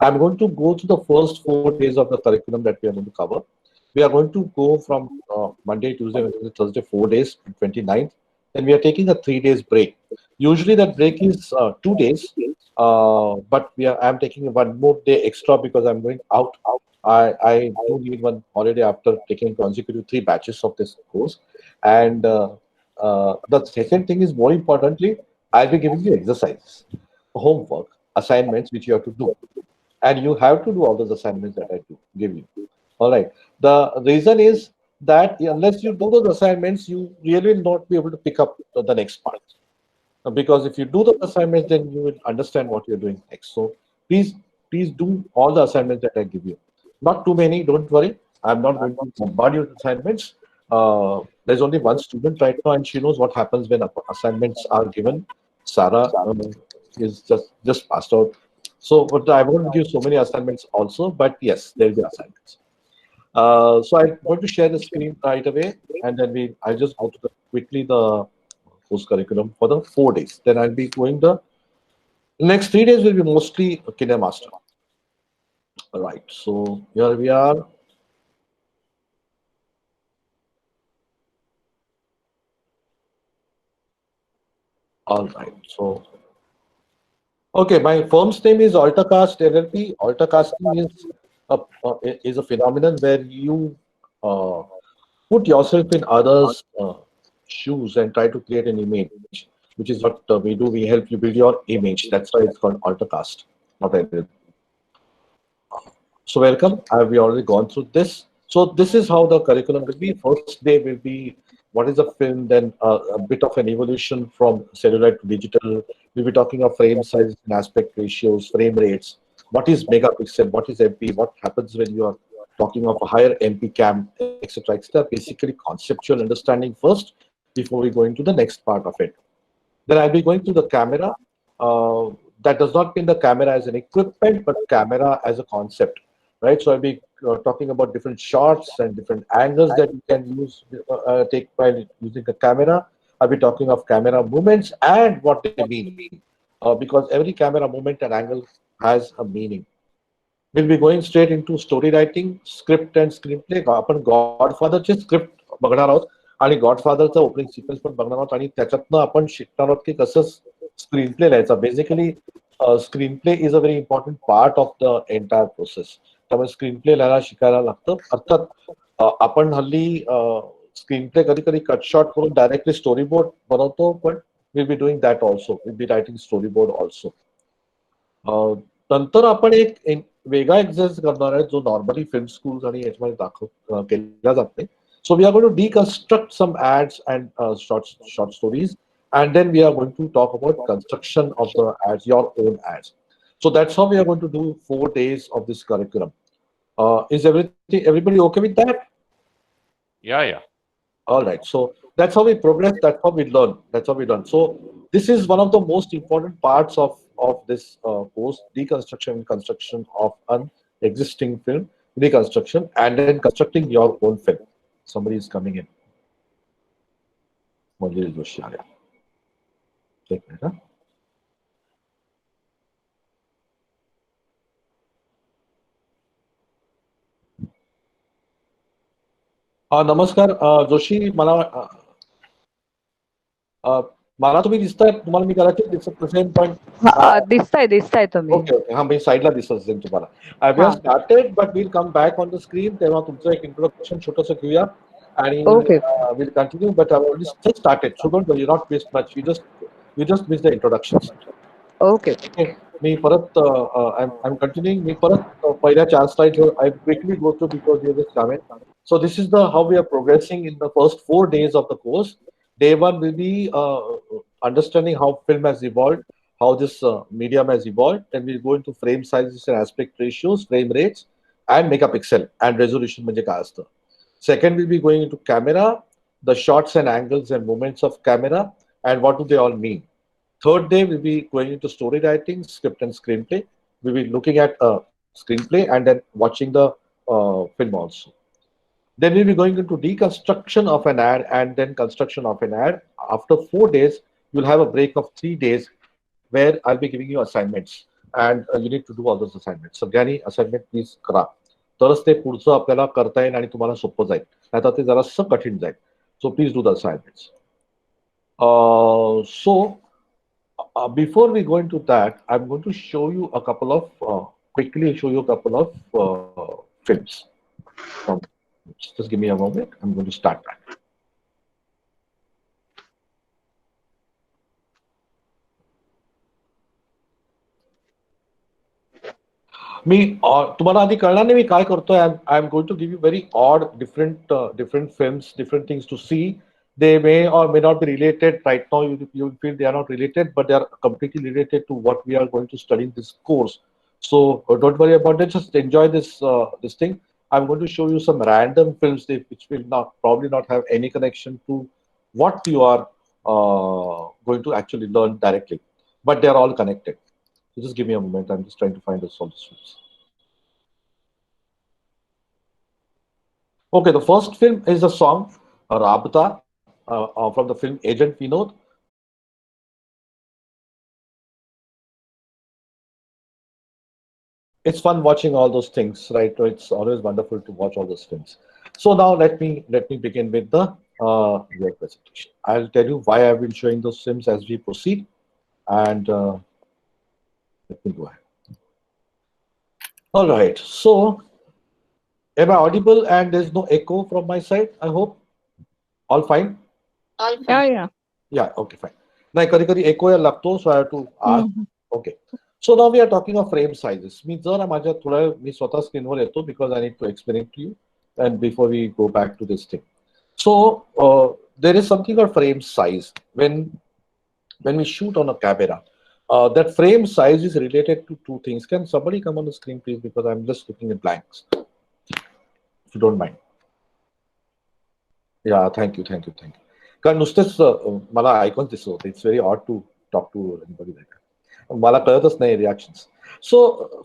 I'm going to go to the first 4 days of the curriculum that we are going to cover. We are going to go from Monday, Tuesday, Wednesday, Thursday, 4 days, 29th. Then we are taking a 3 days break. Usually that break is 2 days, but I'm taking one more day extra because I'm going out. I do need one holiday after taking consecutive 3 batches of this course. And the second thing is, more importantly, I'll be giving you exercises, homework, assignments which you have to do, and you have to do all those assignments that I do give you. All right. The reason is that unless you do those assignments, you really will not be able to pick up the next part. Because if you do the assignments, then you will understand what you're doing next. So please, please do all the assignments that I give you. Not too many, don't worry. I'm not going to bombard you with assignments. There's only one student right now, and she knows what happens when assignments are given. Sarah is just passed out. So, but I won't give so many assignments also. But yes, there will be assignments. So I'm going to share the screen right away, and then I'll just go to quickly the course curriculum for the 4 days. Then I'll be going the next 3 days will be mostly KineMaster. All right. So here we are. All right. So okay, my firm's name is AltaCast LLP. AltaCasting is a phenomenon where you uh, put yourself in others' shoes and try to create an image, which is what we do. We help you build your image. That's why it's called AltaCast, not LLP. So welcome. We already gone through this. So this is how the curriculum will be. First day will be what is a film, then a bit of an evolution from celluloid to digital. We'll be talking of frame size and aspect ratios, frame rates. What is megapixel? What is MP? What happens when you are talking of a higher MP cam, etc., etc. Basically conceptual understanding first before we go into the next part of it. Then I'll be going to the camera. That does not mean the camera as an equipment, but camera as a concept, right? So I'll be talking about different shots and different angles that you can take while using a camera. I'll be talking of camera movements and what they mean, because every camera movement and angle has a meaning. We'll be going straight into story writing, script and screenplay. आपण गॉडफादरचे script बघणार आहोत आणि गॉडफादरचा opening sequence पण बघणार आहोत आणि त्याच्यातनं आपण शिकणार आहोत की कसं स्क्रीन प्ले लिहायचा. Basically screen play is a very important part of the entire process. त्यामुळे स्क्रीन प्ले लिहायला शिकायला लागतं. अर्थात आपण हल्ली स्क्रीन प्ले कधी कधी कट शॉट करून डायरेक्टली स्टोरी बोर्ड बनवतो, पण will be doing that also. Will be writing story board also. नंतर आपण एक वेगळा एक्सरसाइज करणार आहे जो नॉर्मली फिल्म स्कूल्स आणि याच्यामध्ये केला जात नाही. So we are going to deconstruct some ads and short stories, and then we are going to talk about construction of the ads, your own ads. So that's how we are going to do 4 days of this curriculum. Is everybody okay with that? Yeah. All right. So that's how we progress. That's how we learn. That's how we learn. So this is one of the most important parts of this course: deconstruction and construction of an existing film, reconstruction, and then constructing your own film. Somebody is coming in. Manjari Joshi aa gaya. एक minute. नमस्कार जोशी. मला तुम्ही दिसताय? तुम्हाला मी कदाचित दिसत नसेल पण दिसताय तुम्ही. Okay okay. हा मी साईडला दिसत असेल तुम्हाला. We have started but will come back on the screen. तेव्हा तुमचं एक इंट्रोडक्शन छोटंसं घेऊया आणि will continue. But I already just started, so don't worry, not miss much. You just miss the introduction. Okay. मी परत आय एम कंटिन्यूइंग. मी परत पहिल्या 4 slides I quickly go through because you just come in. So this is how we are progressing in the first 4 days of the course. Day 1 will be understanding how film has evolved, how this medium has evolved. Then we'll go into frame sizes and aspect ratios, frame rates, and megapixel and resolution म्हणजे काय असतं. Second, we'll be going into camera, the shots and angles and movements of camera, and what do they all mean. Third day, we'll be going into story writing, script and screenplay. We'll be looking at screenplay and then watching the film also. Then we'll be going into deconstruction of an ad and then construction of an ad. After 4 days, you'll have a break of 3 days where I'll be giving you assignments. and you need to do all those assignments. सगळ्यांनी assignment please करा, तरच ते पुढचं आपल्याला करता येईल आणि तुम्हाला सोपं जाईल, नाहीतर ते जरासं कठीण जाईल. So please do the assignments. Before we go into that, I'm going to show you a couple of quickly show you a couple of films. Just give me a moment. I'm going to start that. मी तुम्हाला आधी कळणार नाही मी काय करतोय. I am going to give you very odd different films, different things to see. They may or may not be related right now. You feel they are not related, but they are completely related to what we are going to study in this course. So don't worry about it. Just enjoy this thing. I'm going to show you some random films which will probably not have any connection to what you are going to actually learn directly, but they are all connected. So just give me a moment. I'm just trying to find the solutions. Okay, the first film is a song, Rabta, from the film Agent Vinod. It's fun watching all those things, right? It's always wonderful to watch all those films. So now let me begin with the your presentation. I'll tell you why I've been showing those films as we proceed, and let me go ahead. All right. So, am I audible and there's no echo from my side? I hope. All fine? Yeah. Yeah, okay, fine. नाही कधी कधी echo यायला लागतो, so I have to ask. Okay. So now we are talking of frame sizes. मी जरा माझ्या थोडा मी स्वतः स्क्रीनवर येतो because I need to explain it to you and before we go back to this thing. So there is something called frame size. When we shoot on a camera, that frame size is related to two things. Can somebody come on the screen, please? Because I'm just looking at blanks. If you don't mind. Yeah, thank you. कारण नुसतेच मला icons दिसत होते. It's very odd to talk to anybody like that. मला कळतच नाही reactions. So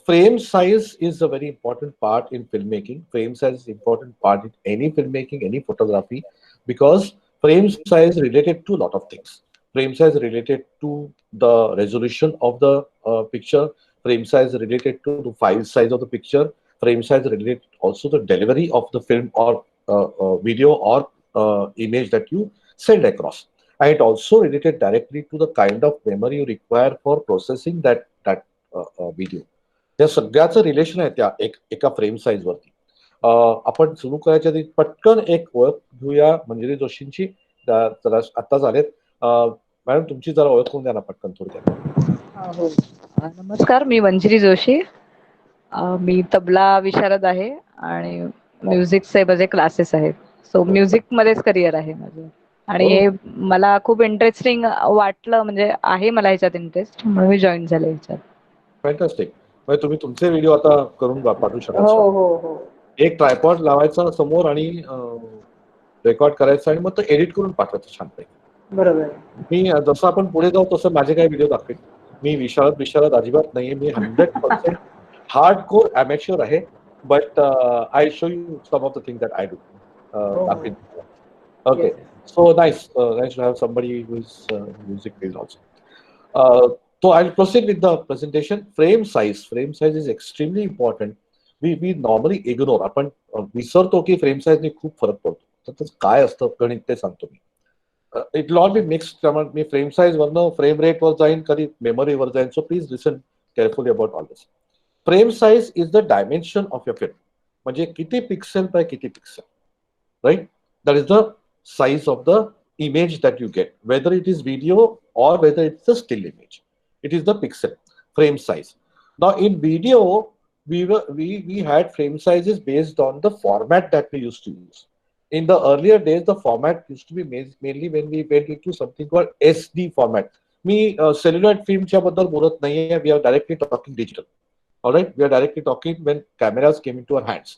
frame size is a very important part in filmmaking. Frame size is an important part in any filmmaking, any photography, because frame size is related to a lot of things. Frame size is related to the resolution of the picture. Frame size is related to the file size of the picture. Frame size is related also to the delivery of the film or video or image that you send across. And it also related directly to the kind of memory you require for processing that video. त्या सगळ्याचं relation आहे त्या एका frame size वरती. आपण सुरू करायच्या आधी पटकन एक ओळख घेऊया. मंजिरी जोशींची जरा आत्ताच आलेत. मॅडम तुमची जरा ओळख करून द्या ना पटकन थोडक्यात. हो. नमस्कार, मी मंजिरी जोशी. मी तबला विशारद आहे आणि म्युझिकचे माझे क्लासेस आहेत. सो म्युझिक मध्येच करिअर आहे माझं आणि हे मला खूप इंटरेस्टिंग वाटलं, म्हणजे आहे मला ह्याच्यात इंटरेस्ट, म्हणून मी जॉईन झाले ह्याच्यात. फॅन्टास्टिक. म्हणजे तुम्ही तुमचे व्हिडिओ आता करून पाठवू शकाल. हो. एक ट्रायपॉड लावायचा समोर आणि रेकॉर्ड करायचं आणि मग तो एडिट करून पाठवायचं छानपैकी. बरोबर. मी जसं आपण पुढे जाऊ तसं माझे काही व्हिडिओ दाखवेन. मी विशारद अजिबात नाहीये. मी 100% हार्डकोर अमॅच्युअर आहे. But I show you some of the thing that I do. दाखवेन. Okay. So nice to have somebody who is music field also. So I'll proceed with the presentation. Frame size is extremely important. We normally ignore. आपण विसरतो की frame साईजने खूप फरक पडतो. तर काय असतं गणित ते सांगतो मी. It will all be mixed. मी फ्रेम साईज वरनं फ्रेम रेट वर जाईन, कधी मेमरीवर जाईन. So please listen carefully about all this. Frame size is the dimension of your film. म्हणजे किती पिक्सेल बाय किती pixel, right? That is the size of the image that you get, whether it is video or whether it's a still image. It is the pixel frame size. Now in video, we had frame sizes based on the format that we used to use. In the earlier days, the format used to be mainly when we went into something called SD format. Me celluloid film च्या बद्दल बोलत नाहीये. We are directly talking digital. All right, we are directly talking when cameras came into our hands.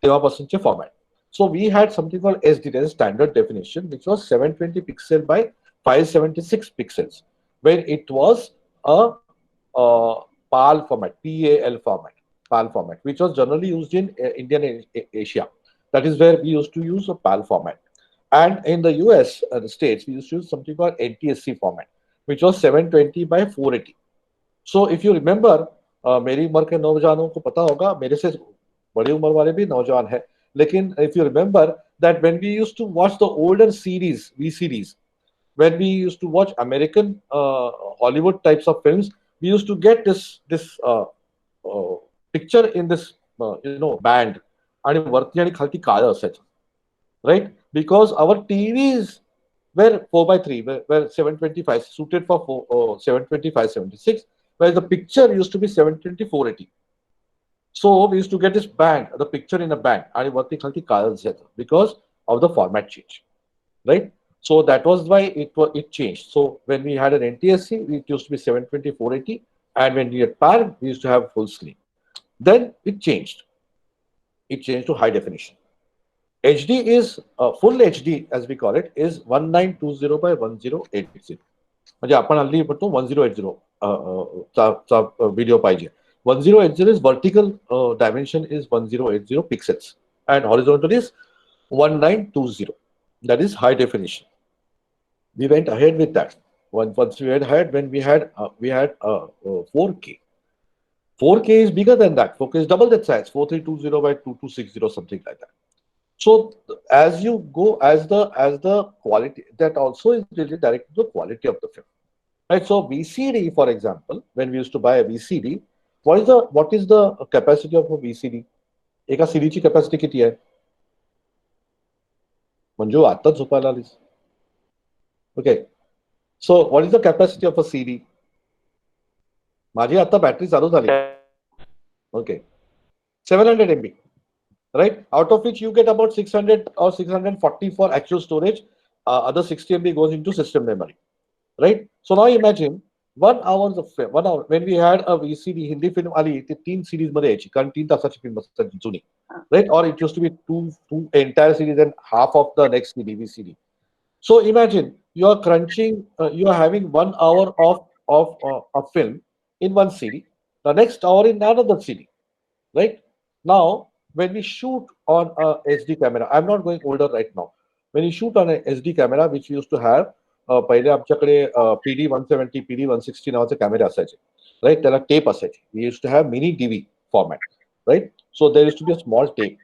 तेव्हापासूनचे format. So we had something called SD, that is standard definition, which was 720 pixel by 576 pixels, when it was a PAL format, PAL format, which was generally used in Indian Asia. That is where we used to use a PAL format. And in the US, the States, we used to use something called NTSC format, which was 720 by 480. So if you remember, मेरी उम्र के नौजवानों को पता होगा, मेरे से बड़ी उम्र वाले भी नौजवान है, लेकिन if you remember that when we used to watch the older series, we series, when we used to watch American Hollywood types of films, we used to get this uh, picture in this band, आणि वरती आणि खालती काळं असायचं, right? Because our TVs were 4:3, were 725, suited for 725, 76, whereas the picture used to be 720, 480. So we used to get this band, the picture in a band, आणि वरती खालती काळं असायचं because of the format change, right? So that was why it changed. So when we had an NTSC, it used to be 720, 480, and when we had PAR, we used to have full screen. Then it changed. It changed to high definition. HD is full HD, as we call it, is 1920 by 1080. म्हणजे आपण हल्ली म्हणतो 1080 चा video पाहिजे. 1080 is vertical dimension is 1080 pixels, and horizontal is 1920. That is high definition. We went ahead with that. Once we went ahead, when we had 4K. 4K is bigger than that. 4K is double that size, 4320 by 2260, something like that. So as you go, as the quality, that also is related directly to the quality of the film, right? So VCD, for example, when we used to buy a VCD, what is the capacity of a VCD? एका CD ची capacity किती आहे? मंजू आत्ताच झोपायला आलीस. Okay. So what is the capacity of a CD? माझी आता battery चालू झाली. Okay. 700 MB, right? Out of which you get about 600 or 640 for actual storage. Other 60 MB goes into system memory, right? So now imagine 1 hour of film, 1 hour. When we had a VCD, Hindi film आली ते 3 series मध्ये यायची, कारण 3 तासाची film असतात जुनी, right? Or it used to be two entire series and half of the next CD, VCD. So imagine you are crunching, you are having 1 hour of film in one CD, the next hour in another CD, right? Now, when we shoot on a SD camera, I'm not going older right now. When you shoot on an SD camera, which we used to have, पहिले आमच्याकडे PD 170, PD 160 नावाचे कॅमेरे असायचे, right? त्याला tape असायची. We used to have mini DV format, right? So there used to be a small tape.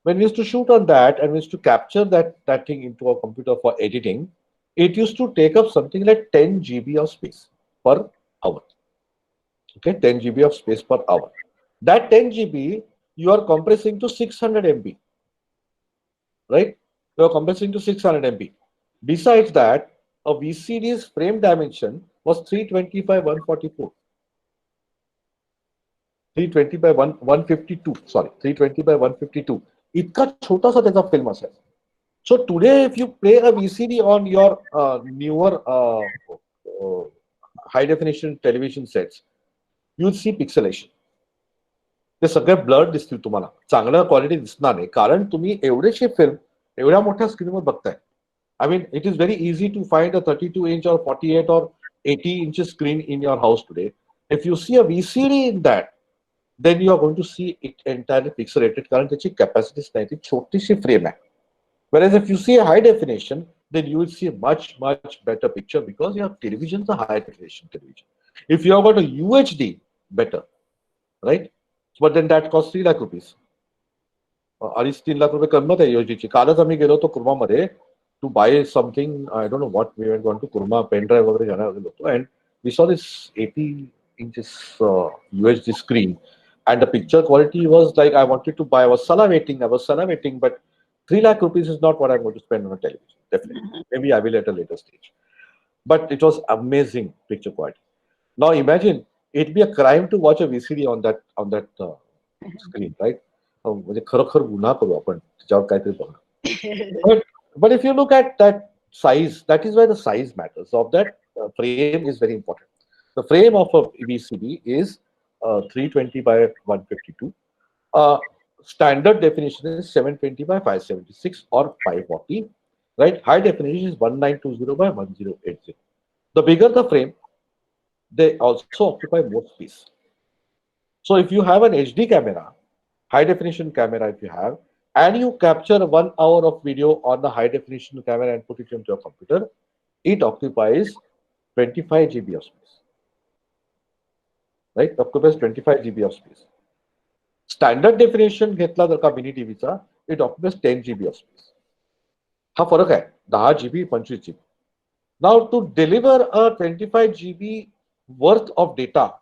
When we used to shoot on that and we used to capture that thing into a computer for editing, it used to take up something like 10 GB of space per hour. Okay, 10 GB of space per hour. That 10 GB you are compressing to 600 MB, right? You are compressing to 600 MB. Besides that, a VCD's frame dimension was 320 by 144. 320 by 152. Sorry, 320 by 152. इतका छोटासा त्याचा film असेल. So today, if you play a VCD on your newer high definition television sets, you'll see pixelation. ते सगळे blood दिसतील तुम्हाला, चांगल्या quality दिसणार नाही, कारण तुम्ही एवढेशी फिल्म एवढ्या मोठ्या स्क्रीनवर बघताय. I mean, it is very easy to find a 32-inch or 48 or 80 inches screen in your house today. If you see a VCD in that, then you are going to see it entirely pixelated, कारण त्याची कॅपॅसिटीच नाही, ती छोटीशी frame आहे. Whereas if you see a high definition, then you will see a much better picture because your television is a high definition television. If you have got a UHD, better, right? But then that costs 3 lakh rupees. 2-3 lakh रुपये किंमत आहे UHD ची. कालच आम्ही गेलो होतो कुर्मामध्ये to buy something. I don't know what, we went to Kurma, pen drive वगैरे घ्यायला गेलो होतो, and we saw this 80 inches UHD screen, and the picture quality was like, I wanted to buy. I was salivating, but 3 lakh rupees is not what I'm going to spend on a television. Definitely, maybe I will at a later stage. But it was amazing picture quality. Now imagine it'd be a crime to watch a VCD on that screen, right? म्हणजे खरोखर गुन्हा करू आपण त्याच्यावर काहीतरी बघणं. But if you look at that size, that is why the size matters. Of that frame is very important. The frame of a VCD is 320 by 152. Standard definition is 720 by 576 or 540. Right? High definition is 1920 by 1080. The bigger the frame, they also occupy more space. So if you have an HD camera, high definition camera, if you have, and you capture 1 hour of video on the high definition camera and put it into your computer, it occupies 25 GB of space. right? Occupies 25 GB of space. Standard definition घेतला जर का mini टीव्हीचा, it occupies 10 GB of space. हा फरक आहे 10 GB 25 GB. Now to deliver a 25 GB worth of data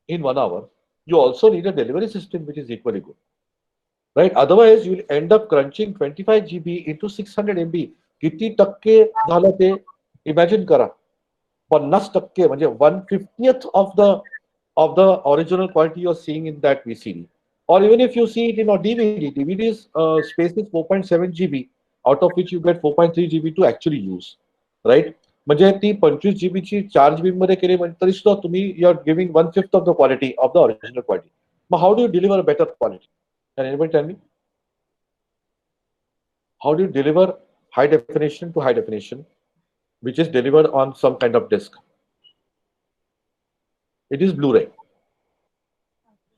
in 1 hour, you also need a delivery system which is equally good, right? Otherwise you will end up crunching 25 GB into 600 MB. किती टक्के झालं ते imagine करा. 50% म्हणजे 1/50th of the original quality you're seeing in that VCD, or even if you see it in a DVD. DVD's space is 4.7 GB, out of which you get 4.3 GB to actually use, right? म्हणजे ती 25 GB ची 4 GB मध्ये केली म्हणजे तरी सुद्धा तुम्ही you are giving 1/5 of the quality of the original quality. मग how do you deliver a better quality? Can anybody tell me? How do you deliver high definition to high definition, which is delivered on some kind of disk? It is Blu-ray.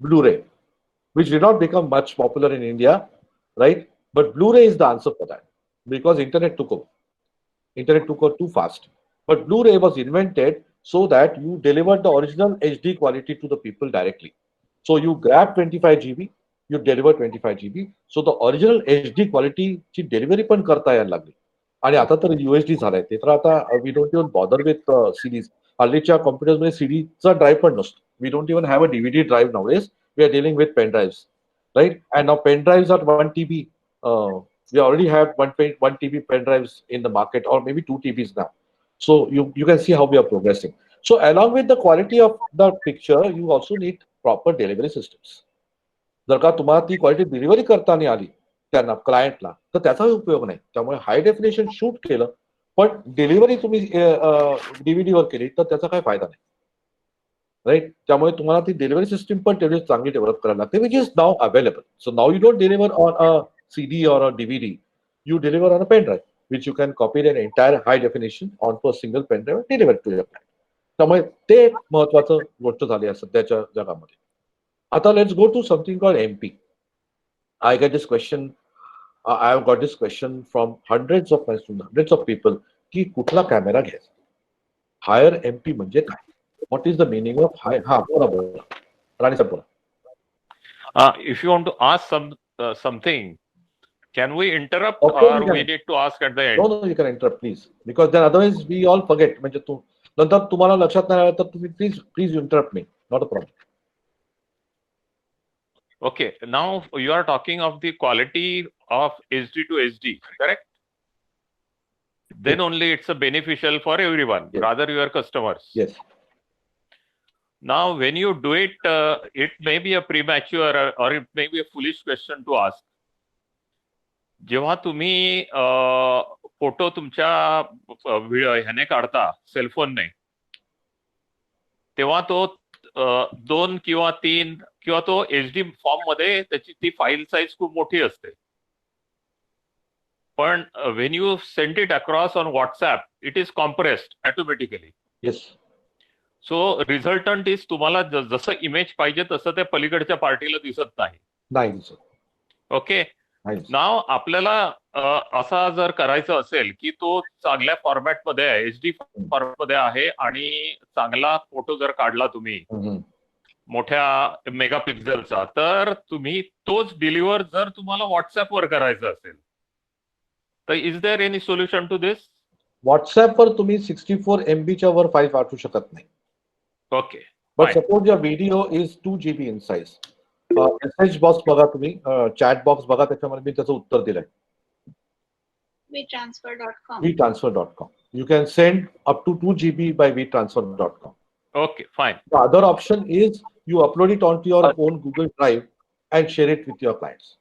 Blu-ray, which did not become much popular in India, right? But Blu-ray is the answer for that because internet took over. Internet took over too fast. But Blu-ray was invented so that you delivered the original HD quality to the people directly. So you grab 25 GB, you deliver 25 GB. So the original HD quality ची delivery पण करता यायला लागली. आणि आता तर UHD झालाय ते तर आता we don't even bother with CDs. हल्लीच्या कॉम्प्युटर्स मध्ये सीडीचा ड्राईव्ह पण नसतो. We don't even have a DVD drive nowadays. We are dealing with pen drives, right? And now pen drives are 1 TB. We already have 1 TB pen drives in the market, or maybe 2 TBs now. So you can see how we are progressing. So along with the quality of the picture, you also need proper delivery systems. जर का तुम्हाला ती quality delivery करता नाही आली त्यांना क्लायंटला तर त्याचा उपयोग नाही. त्यामुळे हाय डेफिनेशन शूट केलं पण डिलिव्हरी तुम्ही डीव्हीडीवर केली तर त्याचा काय फायदा नाही, राईट? त्यामुळे तुम्हाला ती डिलिव्हरी सिस्टीम पण तेवढी चांगली डेव्हलप करायला लागते, which is now available. So now you don't deliver on a CD or a DVD, you deliver on a pen drive, which you can copy an entire high definition onto a single pen drive and deliver to your client. त्यामुळे ते एक महत्वाचं गोष्ट झाली आहे सध्याच्या जगामध्ये. आता let's go to something called MP. I get this question. I have got this question from hundreds of my students, hundreds of people, की कुठला कॅमेरा घ्यायचा? हायर MP म्हणजे काय? What is the meaning of high? हा बोला बोला राणी साहेब बोला. If you want to ask something, can we interrupt, Okay, or we need to ask at the end? No, you can interrupt please, because then otherwise we all forget. म्हणजे तू नंतर तुम्हाला लक्षात नाही आलं तर तुम्ही please interrupt me. Not a problem. Okay, now you are talking of the quality of HD to HD, correct? Then only it's a beneficial for everyone, Yes. rather your customers. Yes. Now, when you do it, it may be a premature or it may be a foolish question to ask. जेव्हा तुम्ही photo तुमच्या ह्याने काढता सेलफोनने, तेव्हा तो 2 किंवा 3 किंवा तो HD फॉर्म मध्ये त्याची ती फाईल साईज खूप मोठी असते. पण when you send it across on WhatsApp, it is compressed automatically. Yes. So resultant is तुम्हाला जसं इमेज पाहिजे तसं त्या पलीकडच्या पार्टीला दिसत नाही. नाही सर. ओके. नाव आपल्याला असा जर करायचं असेल की तो चांगल्या फॉर्मॅटमध्ये आहे, HD फॉर्मॅटमध्ये आहे आणि चांगला फोटो जर काढला तुम्ही मोठ्या मेगापिक्सेलचा, तर तुम्ही तोच डिलिव्हर जर तुम्हाला व्हॉट्सअपवर करायचं असेल तर is there any solution to this? व्हॉट्सअपवर तुम्ही 64 MB च्या वर फाईल पाठवू शकत नाही. Okay. But suppose your video is 2 GB in size. Message box बघा तुम्ही, चॅट बॉक्स बघा, त्याच्यामध्ये मी त्याचं उत्तर दिलंय. WeTransfer.com. You can send up to 2 GB by WeTransfer.com. Okay, fine. The other option is you upload it onto your own Google Drive and share it with your clients.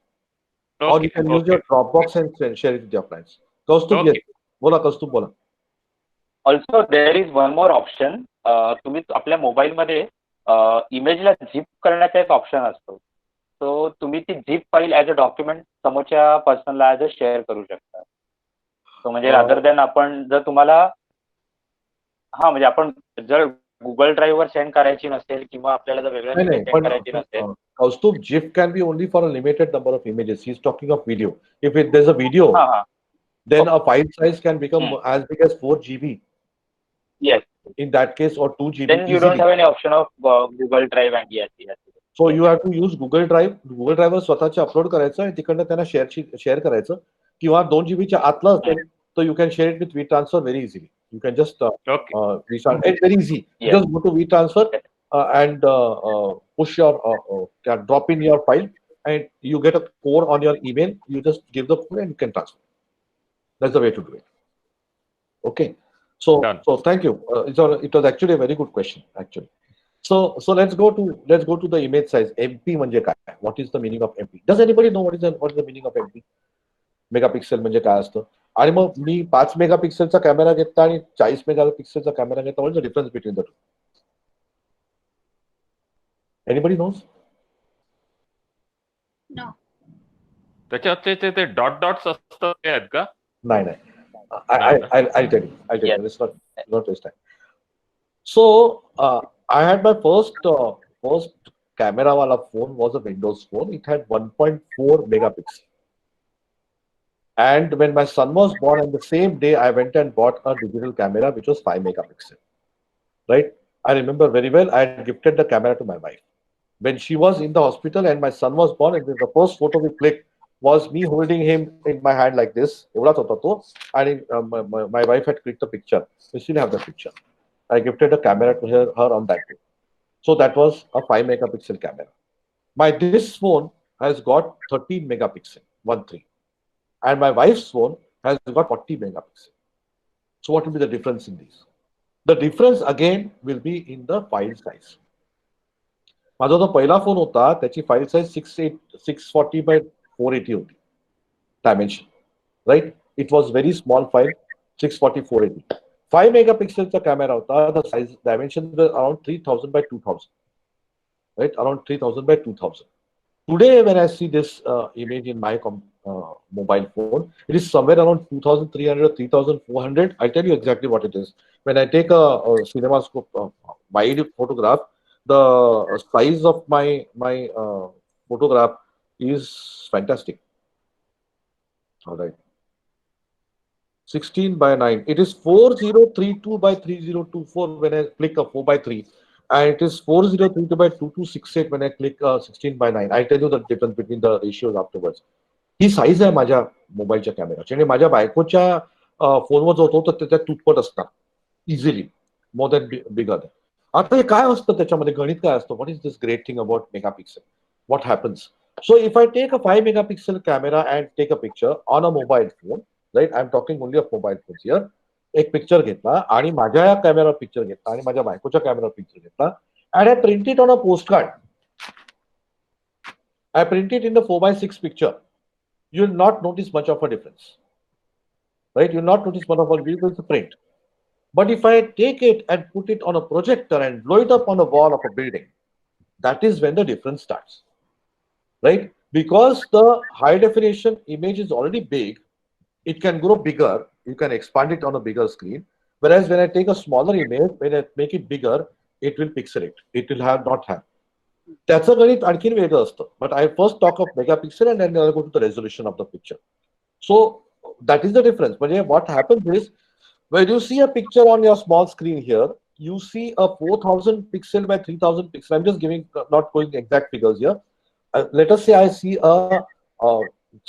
Okay, or you can use your Dropbox and share it with your clients. Kaustubh, yes. बोला Kaustubh, बोला. Also, there is one more option. तुम्ही आपल्या mobile मध्ये इमेजला zip करण्याचा एक option असतो. सो तुम्ही ती zip file as a document समोरच्या पर्सनला ऍज अ शेअर करू शकता. सो म्हणजे रादर दॅन आपण जर तुम्हाला म्हणजे आपण जर गुगल ड्राईव्ह वर सेंड करायची नसेल किंवा आपल्याला जर वेगळ्या सेंड करायची नसेल. Kaustubh, GIF can be only for a limited number of images. He's talking of video. If there's a video, then a file size can become as big as 4 GB. Yes. In that case, or 2 GB Then you don't have any option of Google Drive and yes. So you have to use Google Drive. Google Drive वर स्वतःचे upload करायचं आणि तिकडनं त्यांना share करायचं, किंवा 2 GB च्या आतलं असेल तर you can share it with WeTransfer very easily. You can just it's very easy. Yes. Just go to WeTransfer and push your drop in your file, and you get a code on your email. You just give the code and you can transfer. That's the way to do it. Okay. So thank you. It was actually a very good question actually. So let's go to the image size. MP म्हणजे काय? What is the meaning of MP? Does anybody know what is the meaning of MP? Megapixel म्हणजे काय असतं? आणि मग मी 5 मेगापिक्सेलचा camera घेतला आणि 40 मेगापिक्सेलचा camera घेतला. What is the difference between the two? Anybody knows? No. त्याच्यात ते डॉट्स असतात ते आहेत का? नाही. I'll tell you. It's not waste time. So I had my first camera wala phone was a Windows phone. It had 1.4 megapixel. And when my son was born, on the same day, I went and bought a digital camera which was 5 megapixel. Right? I remember very well. I had gifted the camera to my wife when she was in the hospital and my son was born. And the first photo we clicked was me holding him in my hand like this. And my wife had clicked the picture. We still have the picture. I gifted a camera to her on that day. So that was a 5 megapixel camera. This phone has got 13 megapixel, 13. And my wife's phone has got 40 megapixel. So what will be the difference in these? The difference again will be in the file size. माझा जो पहिला phone होता त्याची file size 640 by 480 होती dimension, right? It was very small file, 640 480. 5 मेगापिक्सेलचा camera होता. The size dimension around 3000 by 2000, right? Around 3000 by 2000. Today when I see this image in my mobile phone, it is somewhere around 2300 or 3400. I'll tell you exactly what it is. When I take a CinemaScope wide photograph, the size of my photograph is fantastic. All right, 16 by 9. It is 4032 by 3024 when I click a 4 by 3, and it is 4032 by 2268 when I click 16 by 9. I'll tell you the difference between the ratios afterwards. He size आहे माझ्या मोबाईलच्या कॅमेराची, आणि माझ्या बायकोच्या फोनवर जो होतो तर त्याच्यात तुटपट असतात इझिली, मोर दॅन बिगर. आता हे काय असतं त्याच्यामध्ये, गणित काय असतं? What is this great thing about megapixel? What happens? So if I take a 5 megapixel camera and take a picture on a mobile phone, right? I'm talking only of mobile phones here. एक picture घेतला आणि माझ्या camera picture घेतला आणि माझ्या बायकोच्या camera picture घेतला, and I print it on a postcard. I print it in the 4:6 picture. You will not notice much of a difference, right? You will not notice much of a difference with the print. But if I take it and put it on a projector and blow it up on a wall of a building, that is when the difference starts. Right? Because the high definition image is already big, it can grow bigger. You can expand it on a bigger screen. Whereas when I take a smaller image, when I make it bigger, it will pixelate. It will not have. त्याचं गणित आणखीन वेगळं असतं. But I first talk of megapixel and then I'll go to the resolution of the picture. So that is the difference. But what happens is, when you see a picture on your small screen here, you see a 4000 pixel by 3000 pixel. I'm just not going exact figures here. Let us say I see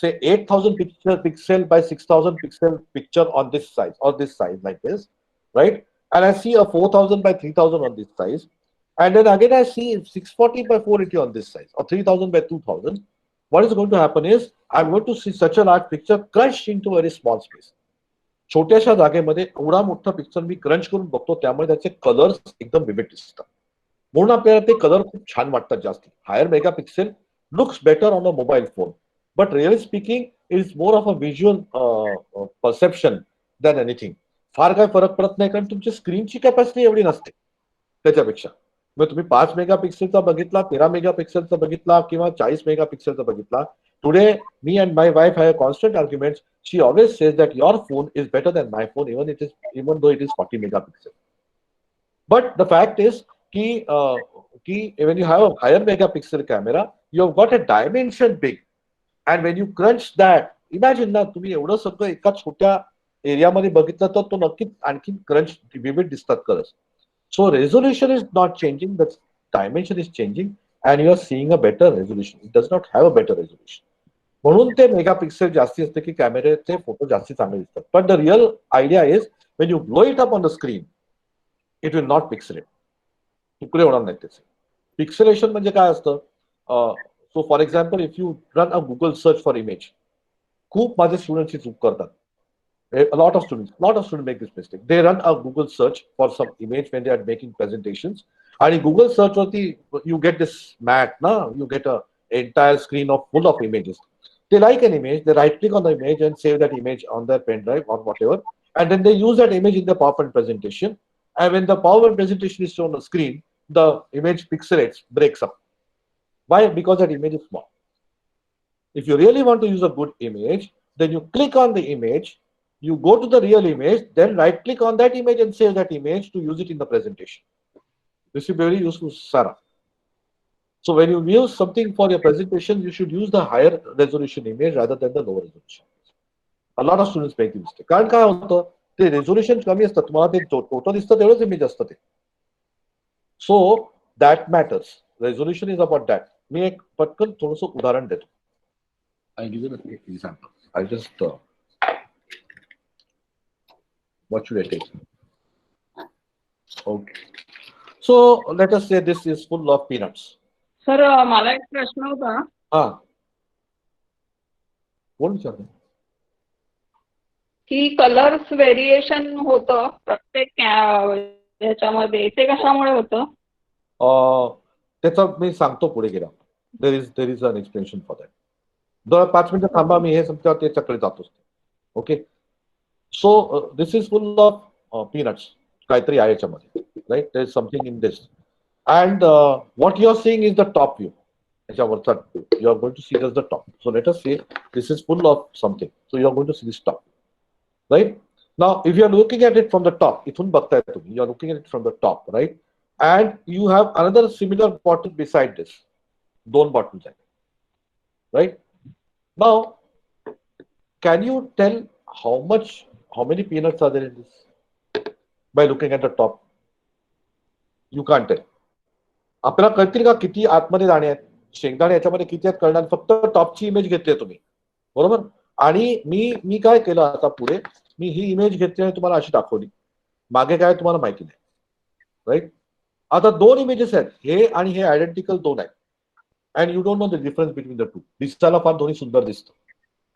say 8000 pixel by 6000 pixel picture on this size or this size like this, right? And I see a 4000 by 3000 on this size, and then again I see 640 by 480 on this size or 3000 by 2000. What is going to happen is I'm going to see such a large picture crunched into a very small space. छोट्याशा जागेमध्ये एवढा मोठा picture मी crunch करून बघतो, त्यामुळे त्याचे colours एकदम विविध दिसतात, म्हणून आपल्याला ते कलर खूप छान वाटतात जास्त. Higher megapixel looks better on a mobile phone, but really speaking, it is more of a visual perception than anything. फार काय फरक पडत नाही, कारण तुमची स्क्रीनची कॅपॅसिटी एवढी नसते त्याच्यापेक्षा. मग तुम्ही 5 मेगापिक्सेलचा बघितला, 13 मेगापिक्सेलचा बघितला किंवा 40 मेगापिक्सेलचा बघितला. Today, me and my wife have a constant argument. She always says that your phone is better than my phone, even though it is 40 megapixel. But the fact is, when you have a higher megapixel camera, you have got a dimension big, and when you crunch that, imagine ना, तुम्ही एवढं सगळं एका छोट्या एरियामध्ये बघितलं तर तो नक्कीच आणखी क्रंच विविध दिसतात colours. So resolution is not changing, the dimension is changing and you are seeing a better resolution. It does not have a better resolution. म्हणून ते मेगापिक्सेल जास्ती असते की कॅमेरेचे फोटो जास्ती चांगले दिसतात. But the real idea is when you blow it up on the screen it will not pixelate. तुकडे होणार नाहीत त्याचे. पिक्सेलेशन म्हणजे काय असतं? So for example if you run a Google search for image, खूप माझे स्टुडंट्सची चूक करतात. A lot of students make this mistake. They run a Google search for some image when they are making presentations. And in Google search, you get this mat, na? You get a entire screen full of images. They like an image, they right click on the image and save that image on their pen drive or whatever. And then they use that image in the PowerPoint presentation. And when the PowerPoint presentation is shown on the screen, the image pixelates, breaks up. Why? Because that image is small. If you really want to use a good image, then you click on the image, you go to the real image, then right click on that image and save that image to use it in the presentation. This is very useful, Sarah. So when you use something for your presentation, you should use the higher resolution image rather than the lower resolution. A lot of students make the mistake. कारण काय होतं, ते resolution कमी असतं, तुम्हाला ते total दिसतं तेवढंच इमेज असतं ते. So that matters. Resolution is about that. मी एक पटकन थोडंसं उदाहरण देतो. I give you an example. I just what should I take? Okay. So let us say this is full of peanuts. Sir मला एक प्रश्न होता. हा. कोण विचारलं? की कलर्स व्हेरिएशन होतं प्रत्येक याच्यामध्ये, ते कशामुळे होतं? त्याचं मी सांगतो पुढे गेला. There is an explanation for that. 5 मिनिटं थांबा, मी हे समजा त्याच्याकडे जातोच. Okay. So this is full of peanuts. काहीतरी आहे याच्यामध्ये, right? There is something in this and what you are seeing is the top view. याच्यावरचा you are going to see the top. So let us say this is full of something. So you are going to see this top, right? Now if you are looking at it from the top, इथून बघताय तुम्ही, you are looking at it from the top, right? And you have another similar bottle beside this. 2 bottles आहेत, right? Now, can you tell how many peanuts are there in this by looking at the top? You can't tell. आपल्याला कळतील का किती आतमध्ये दाणे आहेत? शेंगदाणे याच्यामध्ये किती आहेत कळणार, फक्त टॉपची इमेज घेतली तुम्ही, बरोबर? आणि मी काय केलं आता पुढे, मी ही इमेज घेतली आणि तुम्हाला अशी दाखवली. मागे काय तुम्हाला माहिती नाही, राईट? आता 2 इमेजेस आहेत, हे आणि हे आयडेंटिकल 2 आहेत. And you don't know the difference between the two. दिसायला फार दोन्ही सुंदर दिसतं,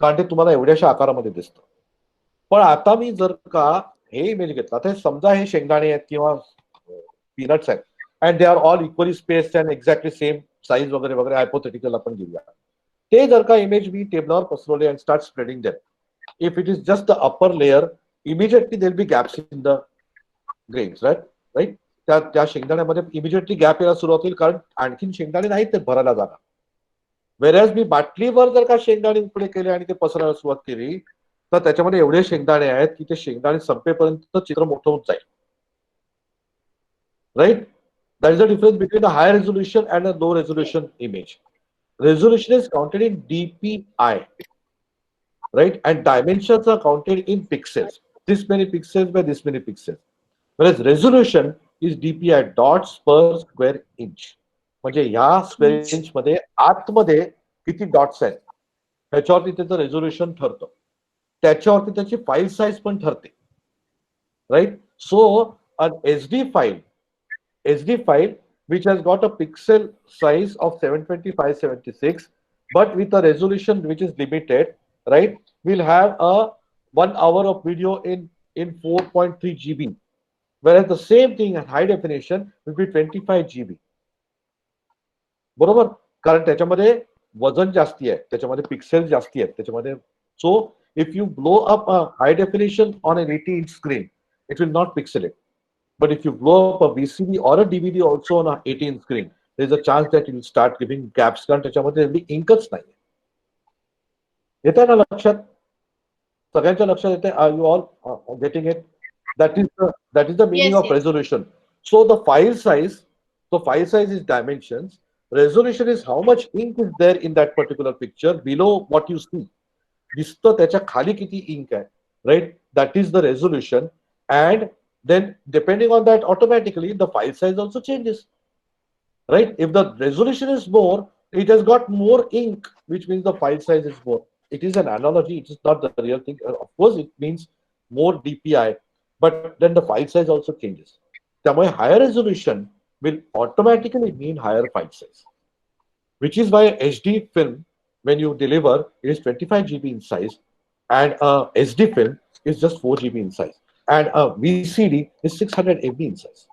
कारण ते तुम्हाला एवढ्याशा आकारामध्ये दिसतं. पण आता मी जर का हे इमेज घेतला, आता समजा हे शेंगदाणे आहेत किंवा पीनट्स आहेत and they are all equally spaced and exactly same size वगैरे वगैरे, हायपोथेटिकल आपण घेऊया. ते जर का इमेज मी टेबलवर पसरवले and start spreading them, if it is just the upper layer, immediately there be gaps in the grains, right? त्या शेंगदाण्यामध्ये इमिजिएटली गॅप यायला सुरुवात होईल, कारण आणखीन शेंगदाणे नाहीत ते भरायला जागा. वेरॅज मी बाटलीवर जर का शेंगदाणे उकडे केले आणि ते पसरायला सुरुवात केली, तर त्याच्यामध्ये एवढे शेंगदाणे आहेत की ते शेंगदाणे संपेपर्यंत चित्र मोठं होत जाईल, right? That is the difference between a high resolution and a low resolution image. Resolution is counted in DPI, right? And dimensions are counted in pixels. This many pixels by this many pixels. Whereas resolution is DPI, dots per square inch. म्हणजे ह्या square inch मध्ये आतमध्ये किती dots आहेत त्याच्यावरती त्याचं resolution ठरतं. त्याच्यावरती त्याची फाईल साईज पण ठरते, right? So an SD file which has got a pixel size of 720x576 but with a resolution which is limited, right, will have a 1 hour of video in 4.3 GB, whereas the same thing at high definition will be 25 GB. बरोबर? कारण त्याच्यामध्ये वजन जास्ती आहे, त्याच्यामध्ये pixel जास्ती आहेत त्याच्यामध्ये. So if you blow up a hi definition on an 80 inch screen, it will not pixelate. But if you blow up a VCD or a DVD also on a 80 inch screen, there is a chance that it will start giving gaps, कारण त्याच्यामध्ये एवढी इंकच नाही. येते ना लक्षात? सगळ्यांच्या लक्षात येते? Are you all getting it? that is the meaning Yes, of yes. resolution. So the file size is dimensions. Resolution is how much ink is there in that particular picture below what you see. दिसतं त्याच्या खाली किती ink आहे. right? That is the resolution, and then depending on that, automatically the file size also changes, right? If the resolution is more, it has got more ink, which means the file size is more. It is an analogy, it is not the real thing. Of course, it means more DPI, but then the file size also changes. त्यामुळे higher resolution will automatically mean higher file size, which is why HD film, when you deliver, is 25 GB in size, and a SD film is just 4 GB in size, and a VCD is 600 MB in size.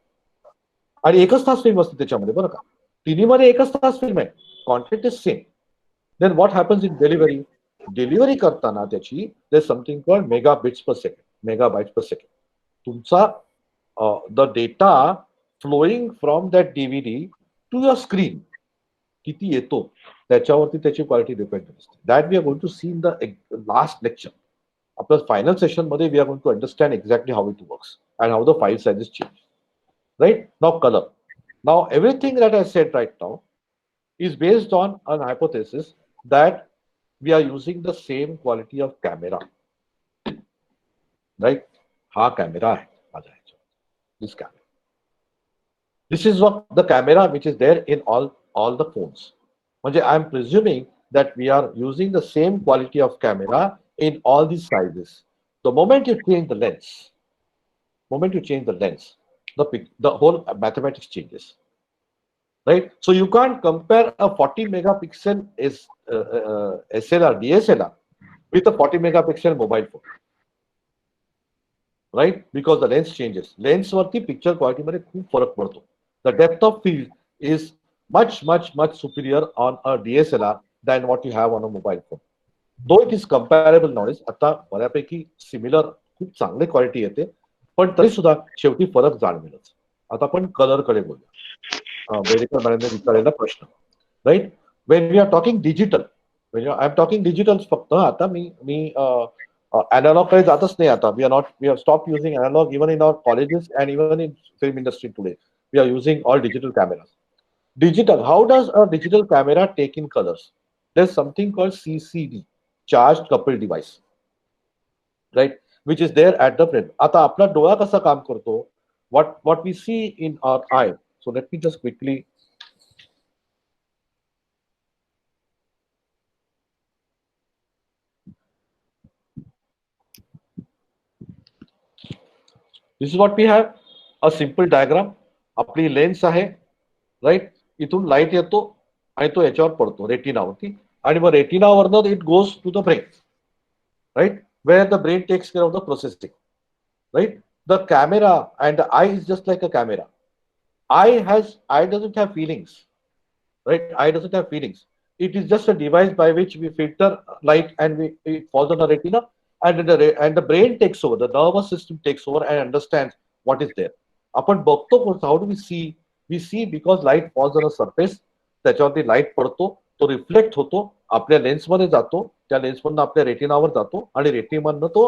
आणि एकच तास film असते त्याच्यामध्ये, बरं का, तिन्हीमध्ये एकच तास फिल्म आहे, content is same. Then what happens in delivery करताना त्याची there something called megabits per second, megabytes per second. तुमचा the data flowing from that DVD to your screen किती येतो त्याच्यावरती त्याची क्वालिटी डिपेंड असते. That we are going to see in the last lecture. आपल्या final session मध्ये we are going to understand exactly how it works and how the file sizes change. Right now, color. Now, everything that I said right now is based on an hypothesis that we are using the same quality of camera. Right? Ha camera hai. This camera. This is what the camera which is there in all the phones. I am presuming that we are using the same quality of camera in all these sizes. The moment you change the lens, the whole mathematics changes, right? So you can't compare a 40 megapixel SLR DSLR with a 40 megapixel mobile phone, right? Because the lens changes. Lens वरती picture quality मध्ये खूप फरक पडतो. The depth of field is much superior on a DSLR than what you have on a mobile phone. Though it is comparable nowadays, आता बऱ्यापैकी similar खूप चांगली quality येते, पण तरी सुद्धा शेवटी फरक जाणवेलच. आता आपण कलर कडे बोलूया. बेडेकर मॅडमने विचारलेला प्रश्न, right? When we are talking digital, I am talking digital फक्त. आता मी अॅनालॉग कडे जातच नाही. आता we have stop using analogue even in our colleges and even in film industry today. We are using all digital cameras. Digital, how does a digital camera take in colors? There's something called CCD, charged coupled device, right? Which is there at the front. आता आपला डोळा कसा काम करतो? What we see in our eye. So let me just quickly. This is what we have. A simple diagram. आपली lens आहे, right? इथून light येतो आणि तो याच्यावर पडतो रेटिनावरती, आणि मग रेटिनावरनं it goes to the brain, right? Where the brain takes care of the processing, right? The camera and the eye is just like a camera. Eye doesn't have feelings, right? Eye doesn't have feelings. It is just a device by which we filter light and it falls on the retina, and the brain takes over, the nervous system takes over and understands what is there. आपण बघतो, how do we see? We see because light falls on a surface, त्याच्यावरती light पडतो, तो reflect होतो, आपल्या लेन्समध्ये जातो, त्या लेन्समधून आपल्या रेटिनावर जातो, आणि रेटिनामधनं तो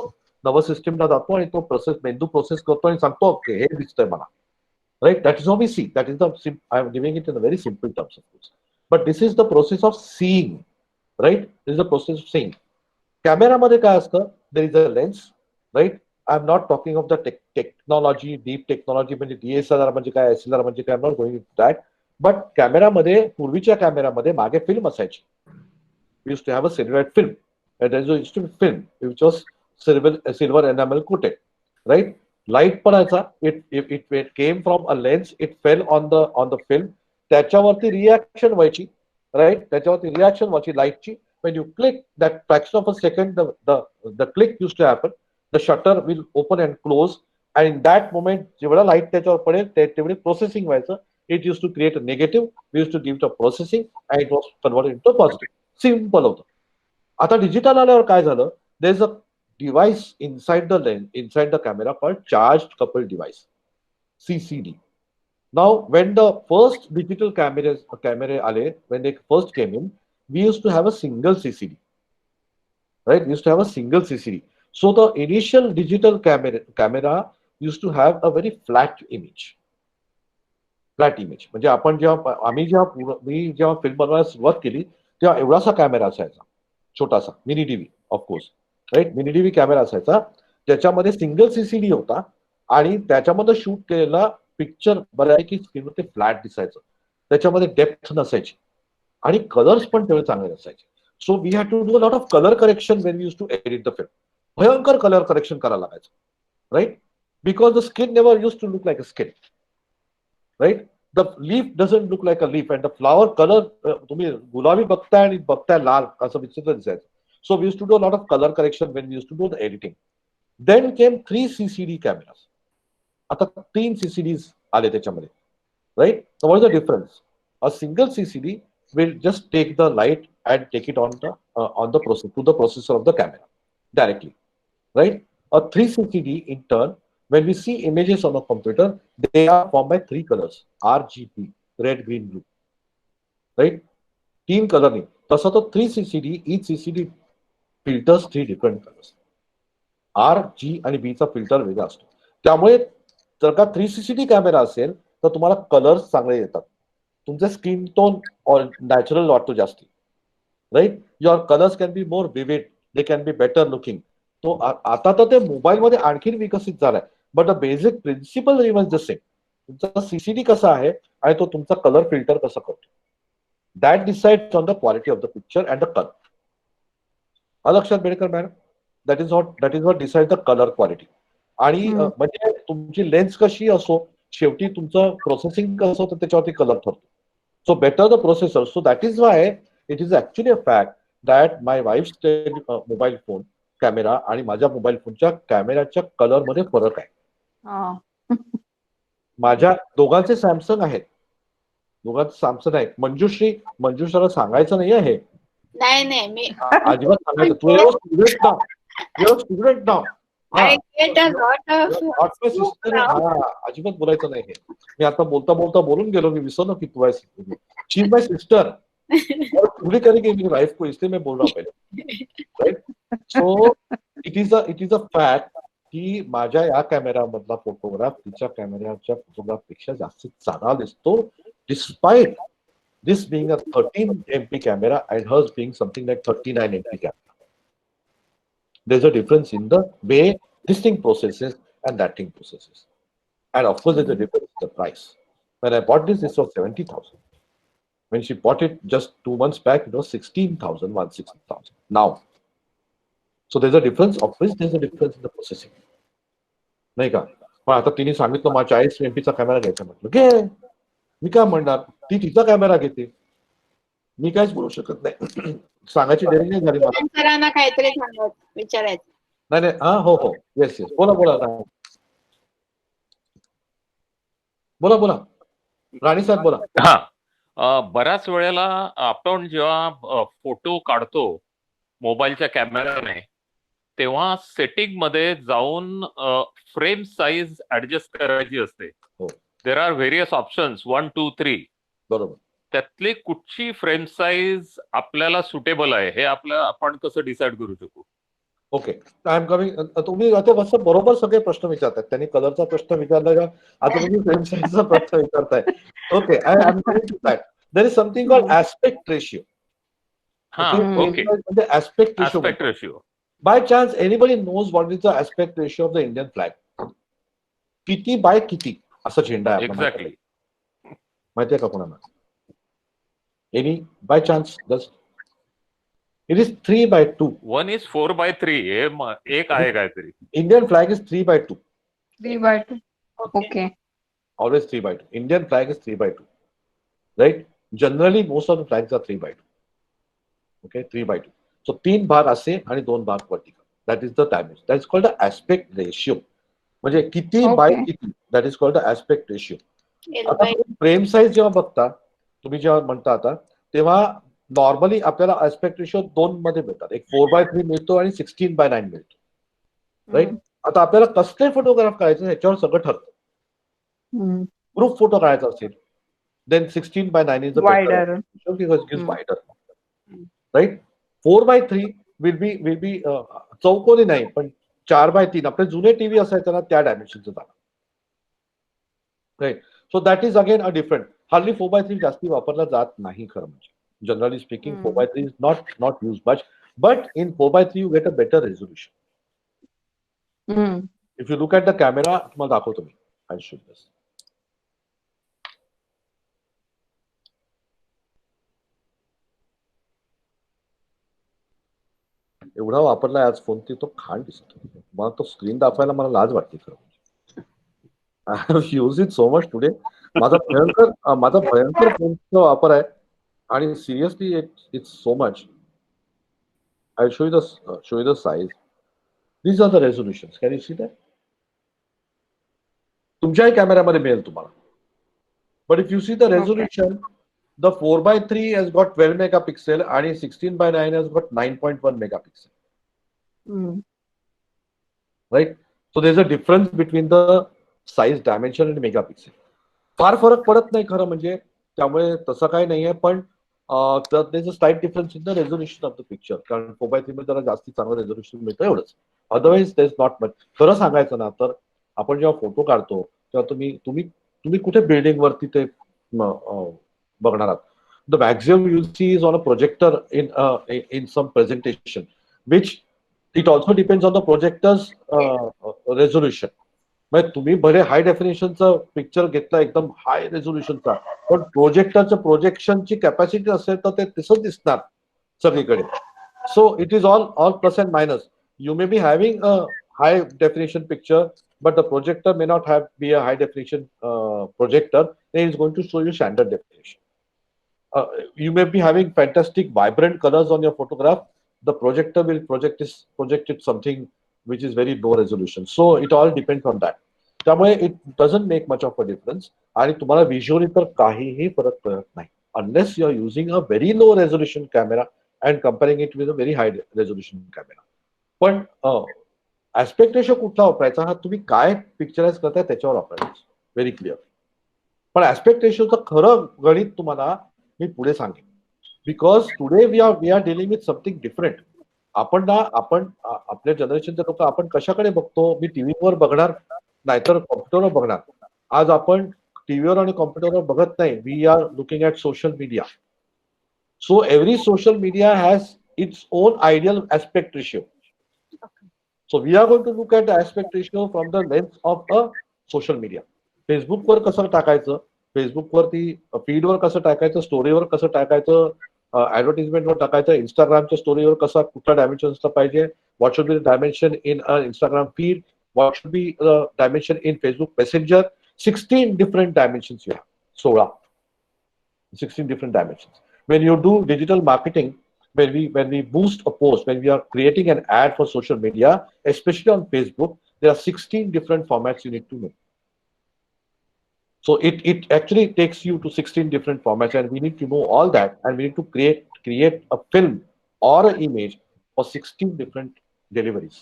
नर्वस सिस्टीमला जातो, आणि तो मेंदू प्रोसेस करतो आणि सांगतो, ओके, हे दिसतंय मला, right? That is how we see. That is the I am giving it in a very simple terms, of course, but this is the process of seeing, right? This is the process of seeing. कॅमेरामध्ये काय असतं? There is a lens, right? I am not talking of the technology, deep technology, म्हणजे DSLR म्हणजे काय, SLR म्हणजे काय, I am not going to that. But कॅमेरामध्ये, पूर्वीच्या कॅमेरामध्ये मागे फिल्म असायची. We used to have a silhouette film, and there used to be film which was silver enamel coated, right? Light पडायचा, it came from a lens, it fell on the film, त्याच्यावरती reaction व्हायची, right? त्याच्यावरती reaction व्हायची लाईटची. when you click, that fraction of a second, the click used to happen, the shutter will open and close, and in that moment जेवढा light त्याच्यावर पडेल तेवढी processing व्हायचं. It used to create a negative, we used to give it a processing, and it was converted into a positive. Simple होतं. आता digital आल्यावर काय झालं? There is a device inside the lens, inside the camera, called charged coupled device, CCD. Now, when the first digital camera आले, when they first came in, we used to have a single CCD, right? We used to have a single CCD. So the initial digital camera used to have a very flat image. Flat image म्हणजे मी जेव्हा film बनवायला सुरुवात केली तेव्हा एवढासा camera असायचा, छोटासा mini DV, of course, right? Mini DV camera असायचा, ज्याच्यामध्ये सिंगल सीसीडी होता आणि त्याच्यामध्ये शूट केलेला पिक्चर बऱ्यापैकी स्क्रीनवर ते फ्लॅट दिसायचं, त्याच्यामध्ये डेप्थ नसायची आणि कलर्स पण तेवढे चांगले नसायचे. So we had to do a lot of colour correction when we use to edit the film. भयंकर कलर करेक्शन करायला लागायचं, right, because the skin never use to look like a skin, right. The leaf doesn't look like a leaf and the flower colour तुम्ही गुलाबी बघताय आणि बघताय लाल असं विचित्र दिसायचं. So we use to do a lot of colour correction when we use to do the editing. Then came 3 CCD cameras. आता 3 CCDs आले त्याच्यामध्ये, right. So what is the difference? A single CCD will just take the light and take it on the process to the processor of the camera directly, right? A 3 CCD in turn, when we see images on a computer, they are formed by 3 colors: RGB, red, green, blue, right? 3 color नहीं. तसा तो 3 CCD, each CCD filters 3 different colors. R, G आणि B चा filter वेगळा असतो. त्यामुळे जर का 3 CCD कॅमेरा असेल तर तुम्हाला कलर्स चांगले येतात, तुमचा स्किन टोन नॅचरल वाटतो जास्ती, right. Your colours can be more vivid, they can be better looking. तो आता तर ते मोबाईलमध्ये आणखीन विकसित झालाय, but the basic principle remains the same. तुमचा सीसीडी कसा आहे आणि तो तुमचा कलर फिल्टर कसा करतो, that decides on the quality of the picture and the colour. लक्षात Bedkar madam, that is what decide the colour quality. आणि म्हणजे तुमची लेन्स कशी असो, शेवटी तुमचं प्रोसेसिंग कसं होतं त्याच्यावरती कलर ठरतो. So better the processor. So that is why it is actually a fact that my wife's mobile phone camera आणि माझ्या मोबाईल फोनच्या कॅमेऱ्याच्या कलर मध्ये फरक आहे. माझ्या दोघांचे सॅमसंग आहेत, दोघांचे सॅमसंग आहे. मंजुश्रीला सांगायचं नाही आहे, नाही मी अजिबात सांगायचं. तू स्टुडंट नाव अजिबात बोलायचं नाही. मी आता बोलता बोलून गेलो, मी विसरलो की तू आहेस. शी इज माय सिस्टर, पूरी करेगी मेरी वाइफ को, इसलिए मैं बोल रहा हूँ पहले, right. So it is a fact की माझ्या या कॅमेरा मधला फोटोग्राफ तिच्या कॅमेऱ्याच्या फोटोग्राफ पेक्षा जास्त चांगला दिसतो, despite this being a 13 MP camera and hers being something like 39 MP camera. There's a difference in the way this thing processes and that thing processes. And of course, there's a difference in the price. When I bought this was 70,000. When she bought it just 2 months back, it was 16,000, 16,000 now. So there's a difference. Of course, there's a difference in the processing. नाही का? पण आता तिने सांगितलं मला 40 MP चा camera घ्यायचा, म्हटलं घे. मी काय म्हणणार, ती तिचा कॅमेरा घेते, मी काहीच बोलू शकत नाही. सांगायची डेअरिंग नाही झाली मला. सरांना काहीतरी विचारायचं. नाही हो येस बोला राणी साहेब बोला. हा, बऱ्याच वेळेला आपण जेव्हा फोटो काढतो मोबाईलच्या कॅमेराने, तेव्हा सेटिंग मध्ये जाऊन फ्रेम साईज ऍडजस्ट करायची असते. There are various options 1, 2, 3. बरोबर. त्यातली कुठची फ्रेम साईज आपल्याला सुटेबल आहे हे आपण कसं डिसाइड करू शकू? Okay, I am coming. तुम्ही आता कसं बरोबर सगळे प्रश्न विचारताय. त्यांनी कलरचा प्रश्न विचारला का, आता तुम्ही फ्रेम साईजचा प्रश्न विचारताय. Okay, I am coming to that. There is something called aspect ratio. म्हणजे aspect ratio. By chance anybody knows what is the aspect ratio of the Indian flag? किती बाय किती असा झेंडा आहे एक्झॅक्टली, माहितीये का कोणाला? Any by chance? Just it is 3/2. 1 is 4/3. हे एक आहे काहीतरी. Indian flag is 3/2. 3/2. Okay. Always 3/2. Indian flag is 3/2. Right? Generally, most of the flags are 3/2. Okay, 3/2. So 3 भाग असे आणि 2 भाग vertical. That is the dimension. That is called the aspect ratio. म्हणजे किती बाय किती, that is called the aspect ratio. आता frame size जेव्हा बघता, तुम्ही जेव्हा म्हणता आता, तेव्हा नॉर्मली आपल्याला ऍस्पेक्ट रेशियो 2 मध्ये मिळतात. एक 4/3 मिळतो आणि 16/9 मिळतो. राईट. आता आपल्याला कसले फोटोग्राफ करायचे ह्याच्यावर सगळं ठरतं. ग्रुप फोटो काढायचा असेल, then 16/9 is wider, right. 4/3 will be चौकोनी नाही, पण 4/3 आपले जुने टीव्ही असायचे ना त्या डायमेन्शनचं झालं. Right. So that is again a different. Hardly 4/3 जास्ती वापरला जात नाही खरं म्हणजे. Generally speaking 4/3 is not used much, but in 4/3 you get a better resolution. If you look at the camera, तुम्हाला दाखवतो मी. I'll show this. एवढा वापरलाय आज फोन की तो खाण दिसतो. मला तो स्क्रीन दाखवायला मला लाज वाटते खरं. I have used it so much today. माझा भयंकर फोनचा वापर आहे आणि seriously it's so much. I'll show you the size. These are the resolutions. Can you see that? तुमच्याही कॅमेऱ्यामध्ये मिळेल तुम्हाला. But if you see the resolution, the 4:3 has got 12 megapixel and 16:9 has got 9.1 megapixel. Right? So there's a difference between the size dimension and megapixel. फार फरक पडत नाही खरं म्हणजे, त्यामुळे तसं काही नाहीये, पण there's a slight difference in the resolution of the picture. कारण 4:3 मध्ये जरा जास्ती चांगलं रेझोल्युशन मिळतं एवढंच. Otherwise there's not much. खरं सांगायचं ना तर आपण जेव्हा फोटो काढतो तेव्हा तुम्ही कुठे बिल्डिंग वरती ते बघणार आहात. The maximum you see is on a projector in some presentation, which it also depends on the projector's resolution. म्हणजे तुम्ही भले हाय डेफिनेशनचा पिक्चर घेतला एकदम हाय रेझोल्युशनचा, पण प्रोजेक्टरच्या प्रोजेक्शनची कॅपॅसिटी असेल तर ते तसंच दिसणार सगळीकडे. So it is all plus and minus. You may be having a hi definition picture, but the projector may not be a high definition projector. Then it's going to show you standard definition. You may be having fantastic vibrant colors on your photograph. The projector will project it something which is very low resolution. So it all depends on that. त्यामुळे it doesn't make much of a difference. आणि तुम्हाला visually तर काहीही फरक पडत नाही, unless you are using a very low resolution camera and comparing it with a very high resolution camera. पण aspect ratio कुठला वापरायचा हा तुम्ही काय पिक्चराइज करताय त्याच्यावर वापरायचं, व्हेरी क्लिअर. पण ऍस्पेक्ट रेशोचं खरं गणित तुम्हाला मी पुढे सांगेन, because today we are dealing with something different. आपण आपल्या जनरेशनचे लोक आपण कशाकडे बघतो, मी टीव्हीवर बघणार नाहीतर कॉम्प्युटरवर बघणार. आज आपण टीव्हीवर आणि कॉम्प्युटरवर बघत नाही, we are looking at social media. So every social media has its own ideal aspect ratio. So we are going to look at the aspect ratio from the lens of a social media. Facebook वर कसं टाकायचं, Facebook वरती फीडवर कसं टाकायचं, स्टोरीवर कसं टाकायचं, ऍडव्हर्टाइजमेंटवर टाकायचं, इंस्टाग्रामच्या स्टोरीवर कसा कुठला डायमेन्शन असलं पाहिजे, what should be the dimension in Instagram feed, what should be the dimension in Facebook messenger. 16 different dimensions you have. 16 different dimensions. When you do digital marketing, when we boost a post, when we are creating an ad for social media, especially on Facebook, there are 16 different formats you need to know. So it actually takes you to 16 different formats, and we need to know all that, and we need to create a film or an image for 16 different deliveries.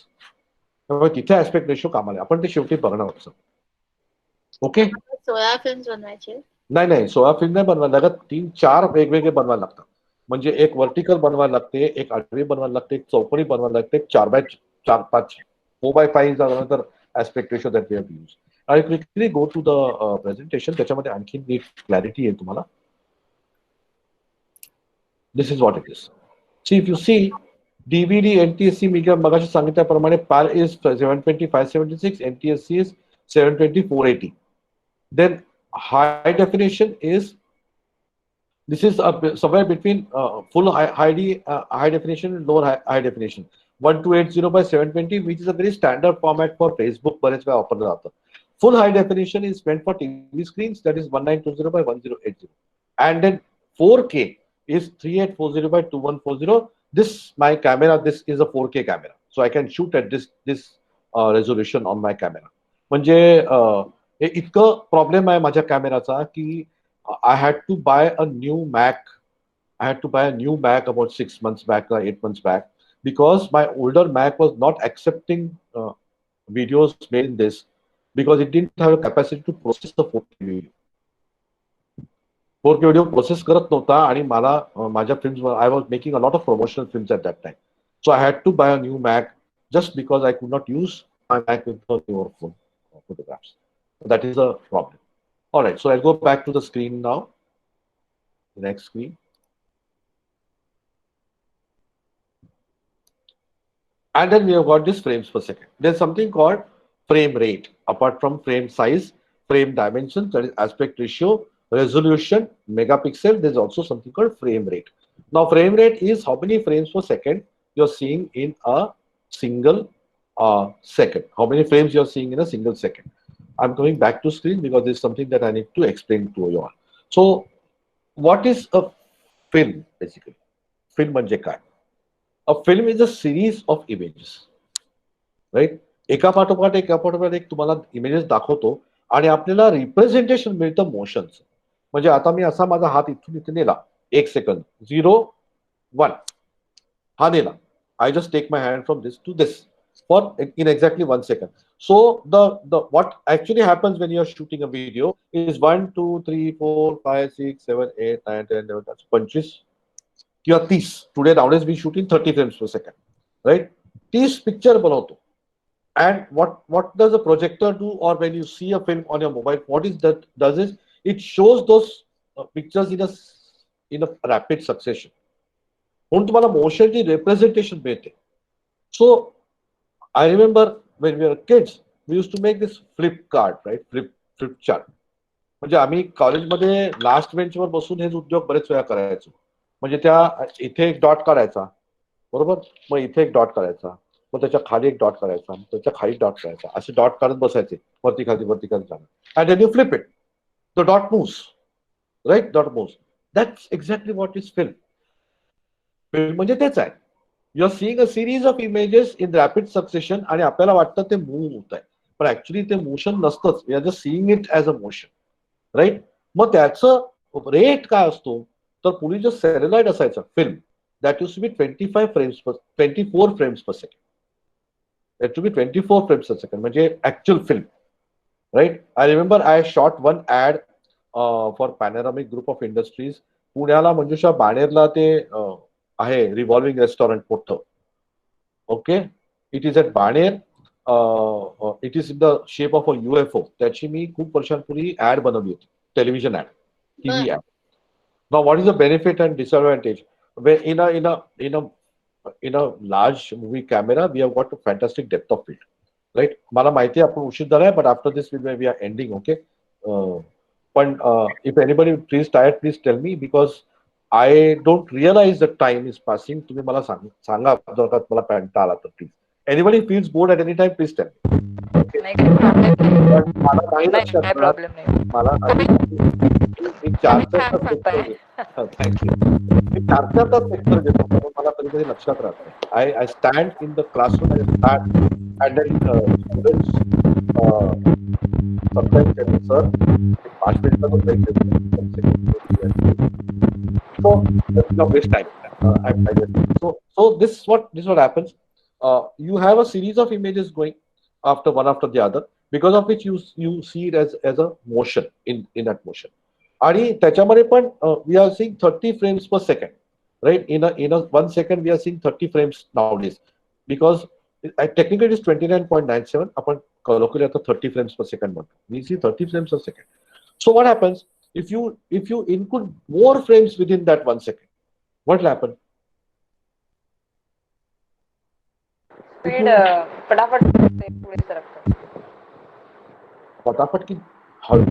तिथे aspect ratio कामाला आपण ते शेवटी बघणार आहोत. Okay, 16 films बनवायचे? नाही 16 film नाही बनवायला लागत, 3-4 वेगवेगळे बनवायला लागतात. म्हणजे एक वर्टिकल बनवायला लागते, एक आडवी बनवायला लागते, एक चौकोनी बनवायला लागते, 4x4-5 4x5 तर aspect ratio that we have used. आणि quickly go to the presentation, त्याच्यामध्ये आणखी एक क्लॅरिटी येईल तुम्हाला. This is what it is. See if you see DVD NTSC media मगाशी सांगितल्याप्रमाणे PAL is 720x576, NTSC is 720x480. Then high definition is, this is somewhere between full high definition and lower high definition. 1280x720, which is a very standard format for Facebook. बरेच वेळा वापरलं जातं. Full high definition is meant for TV screens, that is 1920x1080. And then 4K is 3840x2140. This my camera, this is a 4K camera, so I can shoot at this resolution on my camera. म्हणजे इतकं problem आहे माझ्या कॅमेराचा की I had to buy a new Mac. I had to buy a new Mac about 6 months back or 8 months back, because my older Mac was not accepting videos made in this, because it didn't have a capacity to process the 4K video. 4K video process करत नव्हता आणि मला माझ्या films, I was making a lot of promotional films at that time. So I had to buy a new Mac just because I could not use my Mac with the newer phone photographs. That is a problem. All right, so I'll go back to the screen now. The next screen. And then we have got this frames per second. There's something called frame rate. Apart from frame size, frame dimensions, that is aspect ratio, resolution, megapixel, there's also something called frame rate. Now, frame rate is how many frames per second you're seeing in a single second. How many frames you're seeing in a single second. I'm coming back to screen because this is something that I need to explain to you all. So, what is a film basically? Film म्हणजे काय? A film is a series of images, right? एका पाठोपाठ एक तुम्हाला images दाखवतो आणि आपल्याला representation मिळतं मोशनचं. म्हणजे आता मी असा माझा हात इथून इथे नेला 1 सेकंद 0 1 हा नेला. I just take my hand from this to this for in exactly 1 second. So the what actually happens when you are shooting a video is 1 2 3 4 5 6 7 8 9 10 11 25 किंवा 30. Today nowadays we shoot in 30 frames per second, right? 30 picture बनवतो. And what does a projector do, or when you see a film on your mobile, what is that does is it shows those pictures in a rapid succession. म्हणून तुम्हाला मोशनची representation मिळते. So I remember when we were kids, we used to make this flip card, right? Flip chart. म्हणजे आम्ही कॉलेजमध्ये last बेंचवर बसून हेच उद्योग बरेच वेळा करायचो. म्हणजे त्या इथे एक डॉट काढायचा, बरोबर, मग इथे एक डॉट काढायचा, मग त्याच्या खाली एक डॉट काढायचा, त्याच्या खाली डॉट काढायचा, असे डॉट काढत बसायचे वरती खाली जाणं. And then you flip it, the dot moves, right, dot moves. That's exactly what is film. Film म्हणजे तेच आहे. You are seeing a series of images in rapid succession आणि आपल्याला वाटतं ते मूव्ह होत आहे, पण ऍक्च्युली ते मोशन नसतंच. We are just seeing it as a motion, right. मग त्याचं रेट काय असतो, तर पूर्वी जो सेल्युलॉइड असायचा film, that use to be 24 frames per second. That to be 24 frames per second म्हणजे actual film, right. I remember I shot one ad for Panoramic group of industries. पुण्याला मंजुषा बाणेरला ते आहे रिव्हॉल्विंग रेस्टॉरंट मोठं. Okay, it is at Baner. It is in the shape of a UFO. त्याची मी खूप वर्षांपूर्वी ऍड बनवली होती, television ad, TV ad. Now, what is the benefit and disadvantage? When in a large movie camera, we have got a fantastic depth of field, right? मला माहिती आहे आपण उशीर झालाय, but after this we are ending, okay? पण if anybody please tired, please tell me because I don't realize the time is passing. तुम्ही मला सांगा जर का मला कंटाळा आला तर please. Anybody feels bored at any time, please tell me. मला नाही लक्षात राहत. मला मला कधी कधी लक्षात राहत. I stand in the classroom and then students sometimes tell me, sir, 5 minutes का break so that's not waste time. So this is what happens. You have a series of images going after one after the other, because of which you see it as a motion in that motion. आणि त्याच्यामध्ये पण we are seeing 30 frames per second, right? In a 1 second we are seeing 30 frames nowadays, because technically it is 29.97. आपण colloquially आता 30 frames per second म्हणतो. We see 30 frames per second. So what happens if you include more frames within that 1 second? What will happen? Speed फटाफट पुढे सरकतं. फटाफट की हळू?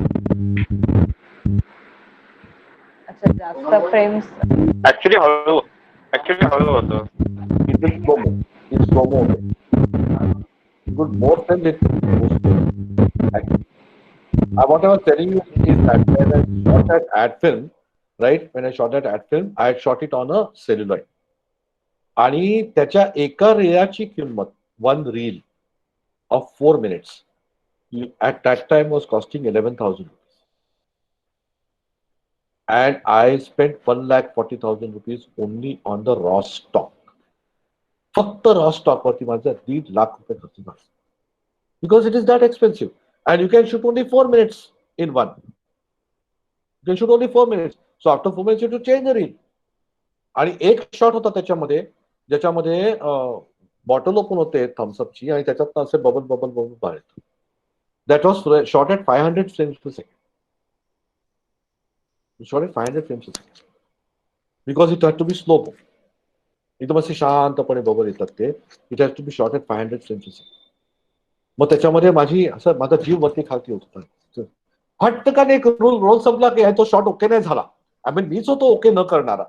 अच्छा, जास्त फ्रेम्स ऍक्च्युली हळू होतं. It is slow mo. Good, more frames it moves slow. What I was telling you is that when I shot that ad film, right? When I shot that ad film, I had shot it on a celluloid. आणि त्याच्या एका रेयाची किंमत, one reel of 4 minutes at that time was costing 11,000 rupees. And I spent 1,40,000 rupees only on the raw stock. फक्त raw stock वरती माझं 1.5 लाख रुपये खर्च झाला. Because it is that expensive. And you can shoot only 4 minutes in one. You can shoot only 4 minutes. So after 4 minutes you have to change the reel. आणि एक shot होता त्याच्यामध्ये, ज्याच्यामध्ये बॉटल ओपन होते थम्सअपची आणि त्याच्यात असे बबल बाहेर येतो. That was shot at 500 frames per second. Shot at 500 frames per second because it had to be slow mo. एकदम असे शांतपणे बबल येतात ते. It has to be shot at 500 frames a second. मग त्याच्यामध्ये माझा जीव वरती खालती होत होता. फटकाने रोल संपला की तो शॉट ओके नाही झाला. आय मीन मीच होतो ओके न करणारा.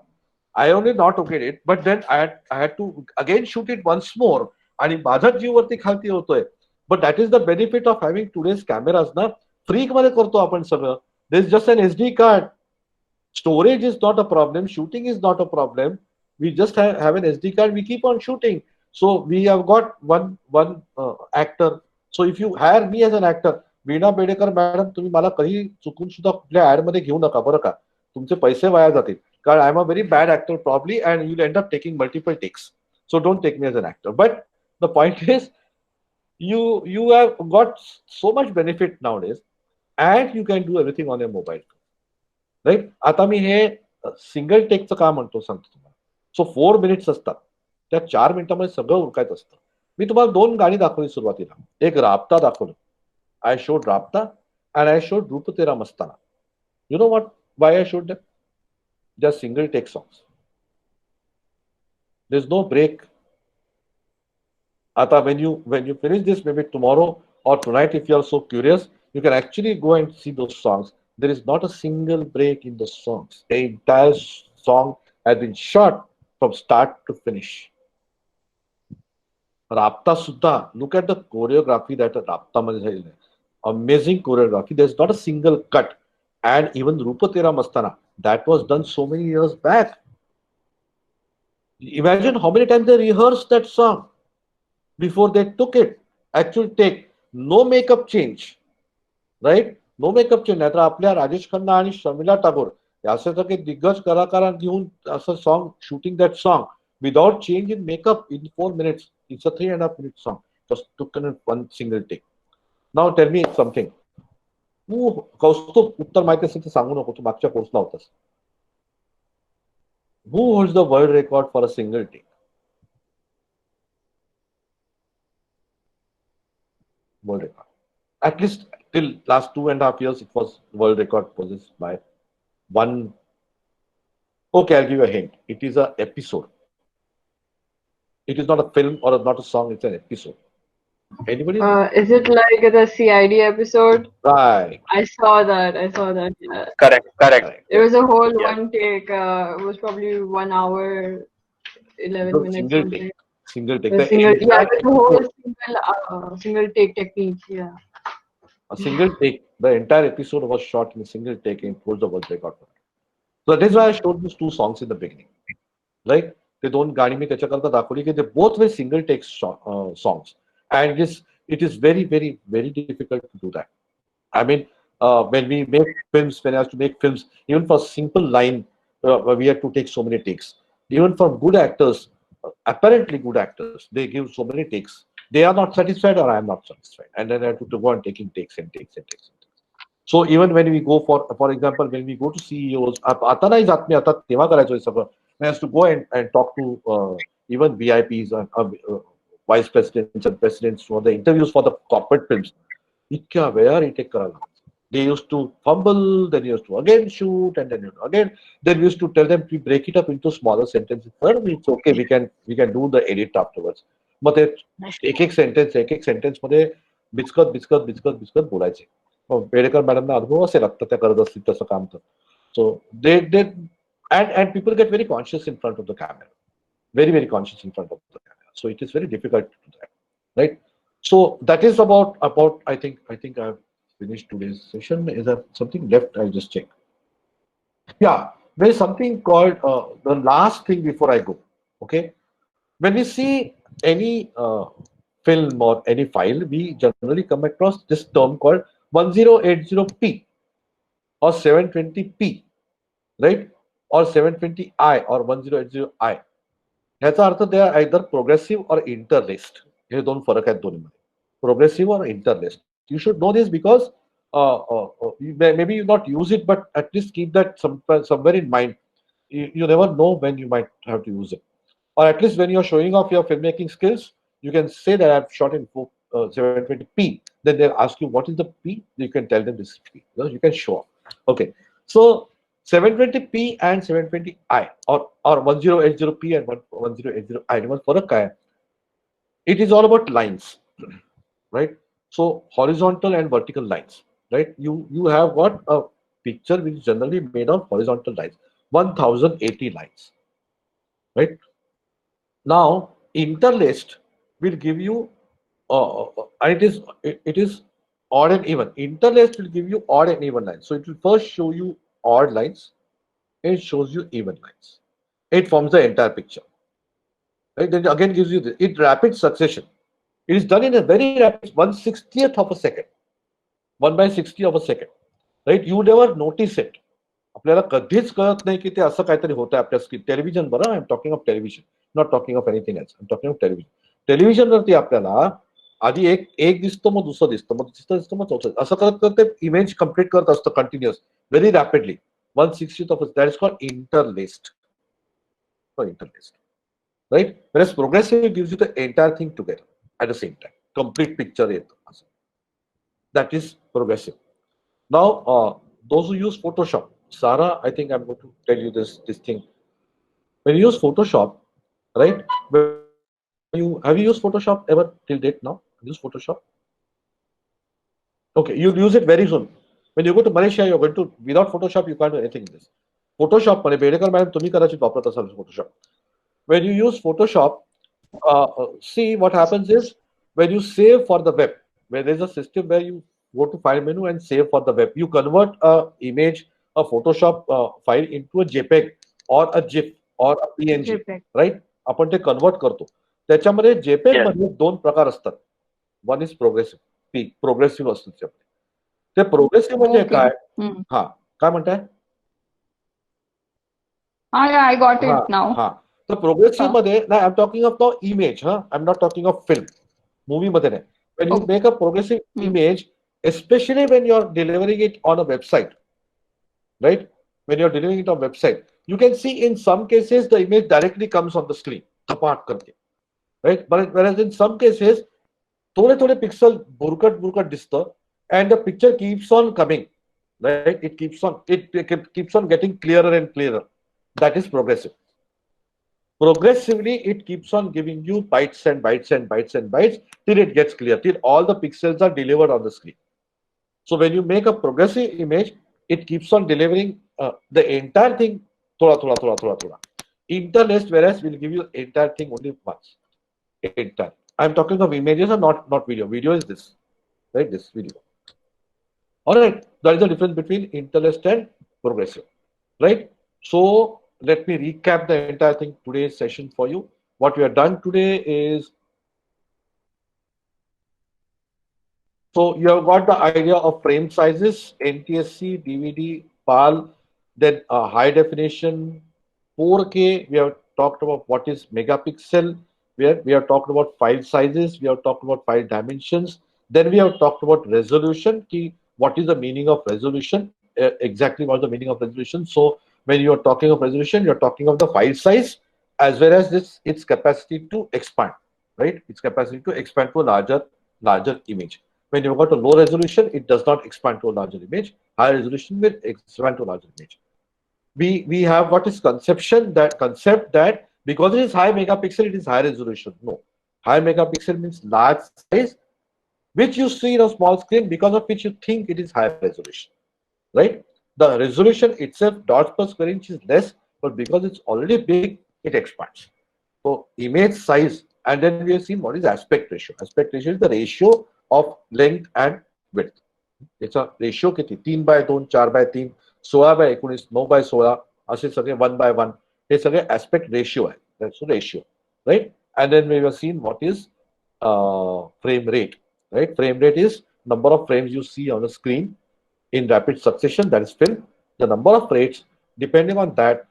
I only not okay it, but then I had to again shoot it once more. आणि माझा जीव वरती खालती होतोय. But that is the benefit of having today's cameras ना. फ्रीक मध्ये करतो आपण सगळं. There is just an SD card. Storage is not a problem. Shooting is not a problem. We just have an SD card. We keep on shooting. So we have got one actor. So if you hire me as an actor, Veena Bedekar madam तुम्ही मला कधी चुकून सुद्धा कुठल्या add मध्ये घेऊ नका बरं का. तुमचे पैसे वाया जातील. कारण I am a very bad actor probably and you end up taking multiple takes. So don't take me as an actor. But the point is you have got so much benefit nowadays and you can do everything on your mobile. Right. आता मी हे single टेकचं का म्हणतो सांगतो तुम्हाला. सो 4 minutes असतात. त्या 4 मिनिटांमध्ये सगळं उरकायचं असतं. मी तुम्हाला 2 गाणी दाखवली सुरुवातीला. एक राबता दाखवलं. I showed Raabta and I showed Roop Tera Mastana. You know what why I showed that? They are single take songs. There is no break. आता when you finish this maybe tomorrow or tonight, if you are so curious, you can actually go and see those songs. There is not a single break in the songs. The entire song has been shot from start to finish. Rapta Sudha, look at the choreography that Rapta मध्ये झालेलं आहे. Amazing choreography. There's not a single cut. And even Rupa Tera Mastana, that was done so many years back. Imagine how many times they rehearsed that song before they took it. Actual take. No makeup change. Right? No makeup change. नाहीतर आपल्या राजेश खन्ना आणि शर्मिला टागोर असे सगळे दिग्गज कलाकारांना घेऊन असं song shooting that song without change in makeup in 4 minutes. It's a 3.5 minute song. Just took in one single take. Now tell me something. तू कौस्तुभ उत्तर माहिती असेल तर सांगू नको. तू मागच्या कोर्सला होतास. Who holds the world record for a single take? World record. At least till last 2.5 years, it was world record possessed by one. Okay, I'll give you a hint. It is an episode. It is not a film or not a song. It's an episode. Anybody? Is it like the CID episode? Right. I saw that. Yeah. Correct. It was a whole Yeah. one take. It was probably 1 hour, 11 No, minutes. single something. take. Single take. The single take technique. Yeah. A single take. The entire episode was shot in a single take and it was the world record. So that is why I showed these 2 songs in the beginning. Right? ते 2 गाणी मी त्याच्याकरता दाखवली की they both were single take songs. And it is very, very, very difficult to do that. I mean, when we make films, when I have to make films, even for simple line, we have to take so many takes. Even for good actors, apparently good actors, they give so many takes. They are not satisfied or I am not satisfied. And then I have to go on taking takes and takes and takes and takes. So even when we go for example, when we go to CEOs, आता नाही जात मी, आता तेव्हा करायचो हे सगळं. I have to go and talk to even VIPs and vice presidents and presidents for the interviews for the corporate films. इतक्या वेळा retake करायला. They used to fumble, then used to again shoot, and then we used to tell them to break it up into smaller sentences. Well, it's okay, we can do the edit afterwards. मग ते एक sentence मध्ये बिचकत बोलायचे. बेडेकर मॅडमना अनुभव असेल आता त्या करत असतील तसं काम तर. So they and people get very conscious in front of the camera. Very, very conscious in front of the camera. So it is very difficult to do that, right? So that is about. I think I've finished today's session. Is there something left? I'll just check. Yeah, there is something called the last thing before I go. Okay, when we see any film or any file, we generally come across this term called 1080p or 720p, right? Or 720i or 1080i. ह्याचा अर्थ they are either progressive और interlaced. हे 2 फरक आहेत दोन्हीमध्ये. Progressive और interlaced. You should know this because maybe you not use it, but at least keep that somewhere in mind. You never know when you might have to use it. Or at least when you're showing off your filmmaking skills, you can say that I've shot in 720p. Then they'll ask you what is the P. You can tell them this is P. You can show off. Okay. So 720p and 720i or 1080p and 1080i मध्ये फरक काय? It is all about lines, right? So horizontal and vertical lines, right? You have got a picture which is generally made of horizontal lines, 1080 lines, right? Now interlaced will give you it is odd and even. Interlaced will give you odd and even lines. So it will first show you odd lines, and it shows you even lines. It forms the entire picture. Right? Then it again gives you this. It rapid succession. It is done in a very rapid 1/60th of a second. 1/60 of a second. Right? You never notice it. आपल्याला कधीच कळत नाही की ते असं काहीतरी होतं आपल्या स्क्रीन. टेलिव्हिजन बरं, I am talking of television, not talking of anything else. I am talking of television. टेलिव्हिजनवरती आपल्याला आधी एक दिसतो, मग दुसरं दिसतं, मग तिसरं दिसतं, मग चौथं. असं करत करत ते इमेज कम्प्लीट करत असतं continuous, very rapidly. 1/60th of a, that is called interlaced. For interlaced. Right? Whereas progressive gives you the entire thing together at the same time. Complete picture. That is progressive. Now, those who use Photoshop, Sarah, I think I'm going to tell you this thing. When you use Photoshop, right? Have you used Photoshop ever till date now? Use Photoshop? Okay, you'll use it very soon. When you go to Malaysia, you're going to, without Photoshop, you can't do anything in this. Photoshop, Photoshop. When you use Photoshop, see what happens is when you save for the web, where there's a system where you go to file menu and save for the web, you convert a image, a Photoshop file into a JPEG or a GIF or a PNG, right? आपण ते convert करतो. त्याच्यामध्ये JPEG मध्ये दोन प्रकार असतात. One is progressive असतं त्याच्यामध्ये. ते प्रोग्रेसिव्ह म्हणजे काय? हा, काय म्हणताय? I got it now. हा, तर प्रोग्रेसिव्ह मध्ये नाही, I am talking of the image. I am not talking of film. Movie मध्ये नाही. When you make a progressive image, especially when you're delivering it on a website, right? When you're delivering it on a website, you can see in some cases the image directly comes on the screen, apart karke, right? But whereas in some cases, थोड़े pixel burkat distar, and the picture keeps on coming, right? It keeps on getting clearer and clearer. That is progressive. Progressively, it keeps on giving you bytes and bytes and bytes and bytes till it gets clear, till all the pixels are delivered on the screen. So when you make a progressive image, it keeps on delivering the entire thing, thoda. Interlaced, whereas will give you entire thing only once. Entire. I'm talking of images and not video. Video is this, right? This video. All right. That is the difference between interlaced and progressive, right? So let me recap the entire thing, today's session for you. What we have done today is, so you have got the idea of frame sizes, NTSC, DVD, PAL, then high definition, 4K. We have talked about what is megapixel. We have talked about file sizes. We have talked about file dimensions. Then we have talked about resolution. What is the meaning of resolution? Exactly what is the meaning of resolution? So when you are talking of resolution, you're talking of the file size as well as its capacity to expand, right? Its capacity to expand to a larger image. When you've got a low resolution, it does not expand to a larger image. High resolution will expand to a larger image. We have got this concept that because it is high megapixel, it is high resolution. No, high megapixel means large size, which you see in a small screen, because of which you think it is high resolution, right? The resolution itself, dots per square inch, is less, but because it's already big, it expands. So image size, and then we have seen what is aspect ratio. Aspect ratio is the ratio of length and width. It's a ratio किती 3/2, 4/3, 16/19, 9/16, असे सगळे 1/1. हे सगळे aspect ratio आहे. That's the ratio, right? And then we have seen what is frame rate, right? Frame rate is number of frames you see on the screen in rapid succession, that is film. The number of rates, depending on that,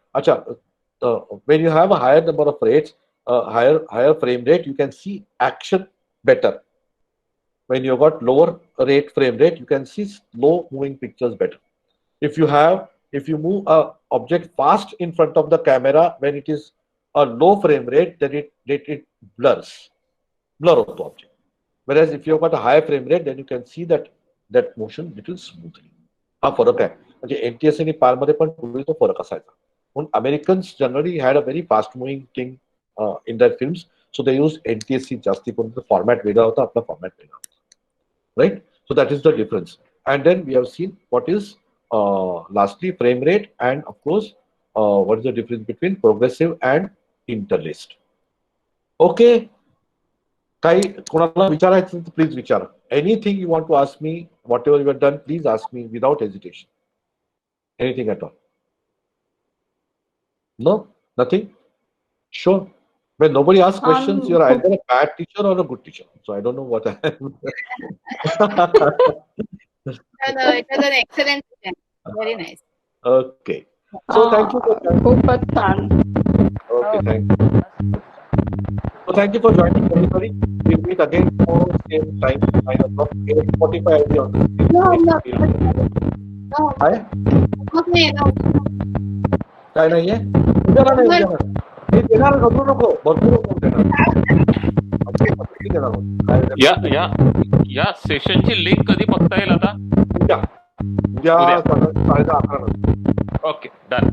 when you have a higher number of rates, higher frame rate, you can see action better. When you got lower frame rate, you can see slow moving pictures better. If you move a object fast in front of the camera, when it is a low frame rate, then it blur of the object. Whereas if you've got a high frame rate, then you can see that motion little smoothly. म्हणजे NTSC आणि PAR मध्ये पण पूर्वी तो फरक असायचा. म्हणून Americans generally had a very fast moving thing in that films, so they use NTSC जास्ती करून. फॉर्मॅट वेगळा होता, आपला फॉर्मॅट वेगळा होता, right. So that is the difference. And then we have seen what is lastly frame rate and of course what is the difference between progressive and interlaced. Okay, काही कोणाला विचारायचं तर प्लीज विचारा. Anything you want to ask me, whatever you have done, please ask me without hesitation. Anything at all? No? Nothing? Sure. When nobody asks questions, you're either a bad teacher or a good teacher. So I don't know what I am. No, it was an excellent event. Very nice. Okay. So thank you for खूपच छान. Okay, thank you. So thank you for joining, everybody. We'll meet again tomorrow, same time, 9 o'clock, 8:45 I'll be on the screen. No. Hi? Okay, no. काय नाहीये? उद्या नाही देणार, घबरू नको, भरपूर नको देणार. या सेशनची लिंक कधी बघता येईल आता? उद्या 11:30. Okay, done.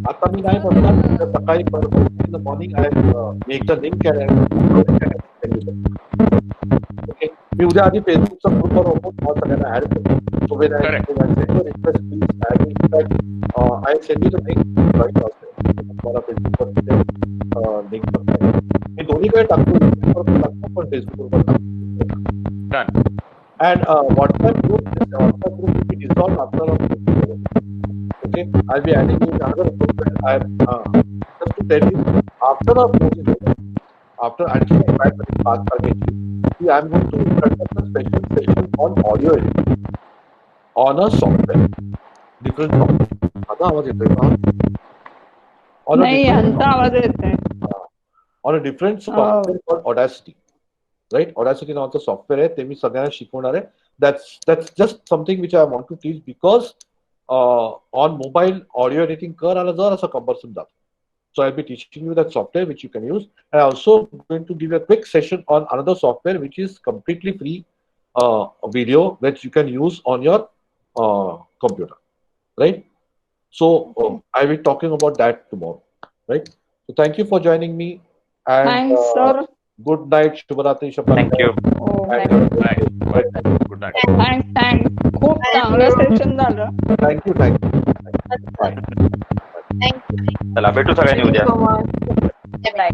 आता मी नाही म्हणणार, सकाळी in the morning I make the link okay. मी उद्या आधी फेसबुकचा ग्रुपवर होतो, सगळ्यांना ऍड करतो. So when I send you a request, please add me. In fact, I'll send you the link right now. तुम्हाला फेसबुकवर लिंक करतो. मी दोन्हीकडे टाकतो, पण फेसबुकवर टाकतो. Done. And WhatsApp group will be dissolved after our meeting. Okay, I'll be adding you in another group. Just to tell you, after our meeting, after actually past target, I'm going to conduct a special session on audio editing on a software, different software. आता आवाज येतोय का? नाही, यांचा आवाज येतोय. On a different software called Audacity. Right? Audacity नावाचं software आहे, ते मी सगळ्यांना शिकवणार आहे. That's just something which I want to teach because on mobile audio editing कर आला जर असं कंपल्सन जातो. So I'll be teaching you that software which you can use. And I'm also going to give you a quick session on another software which is completely free video which you can use on your computer. Right? So I will be talking about that tomorrow. Right? So thank you for joining me. And Thanks, sir. Good night. Shubharatri. Thank you. Good night. Thanks. खूप चांगलं session झालं. Thank you. Bye. Thank you. चला भेटू सगळ्यांनी उद्या. Thank you so much. Bye.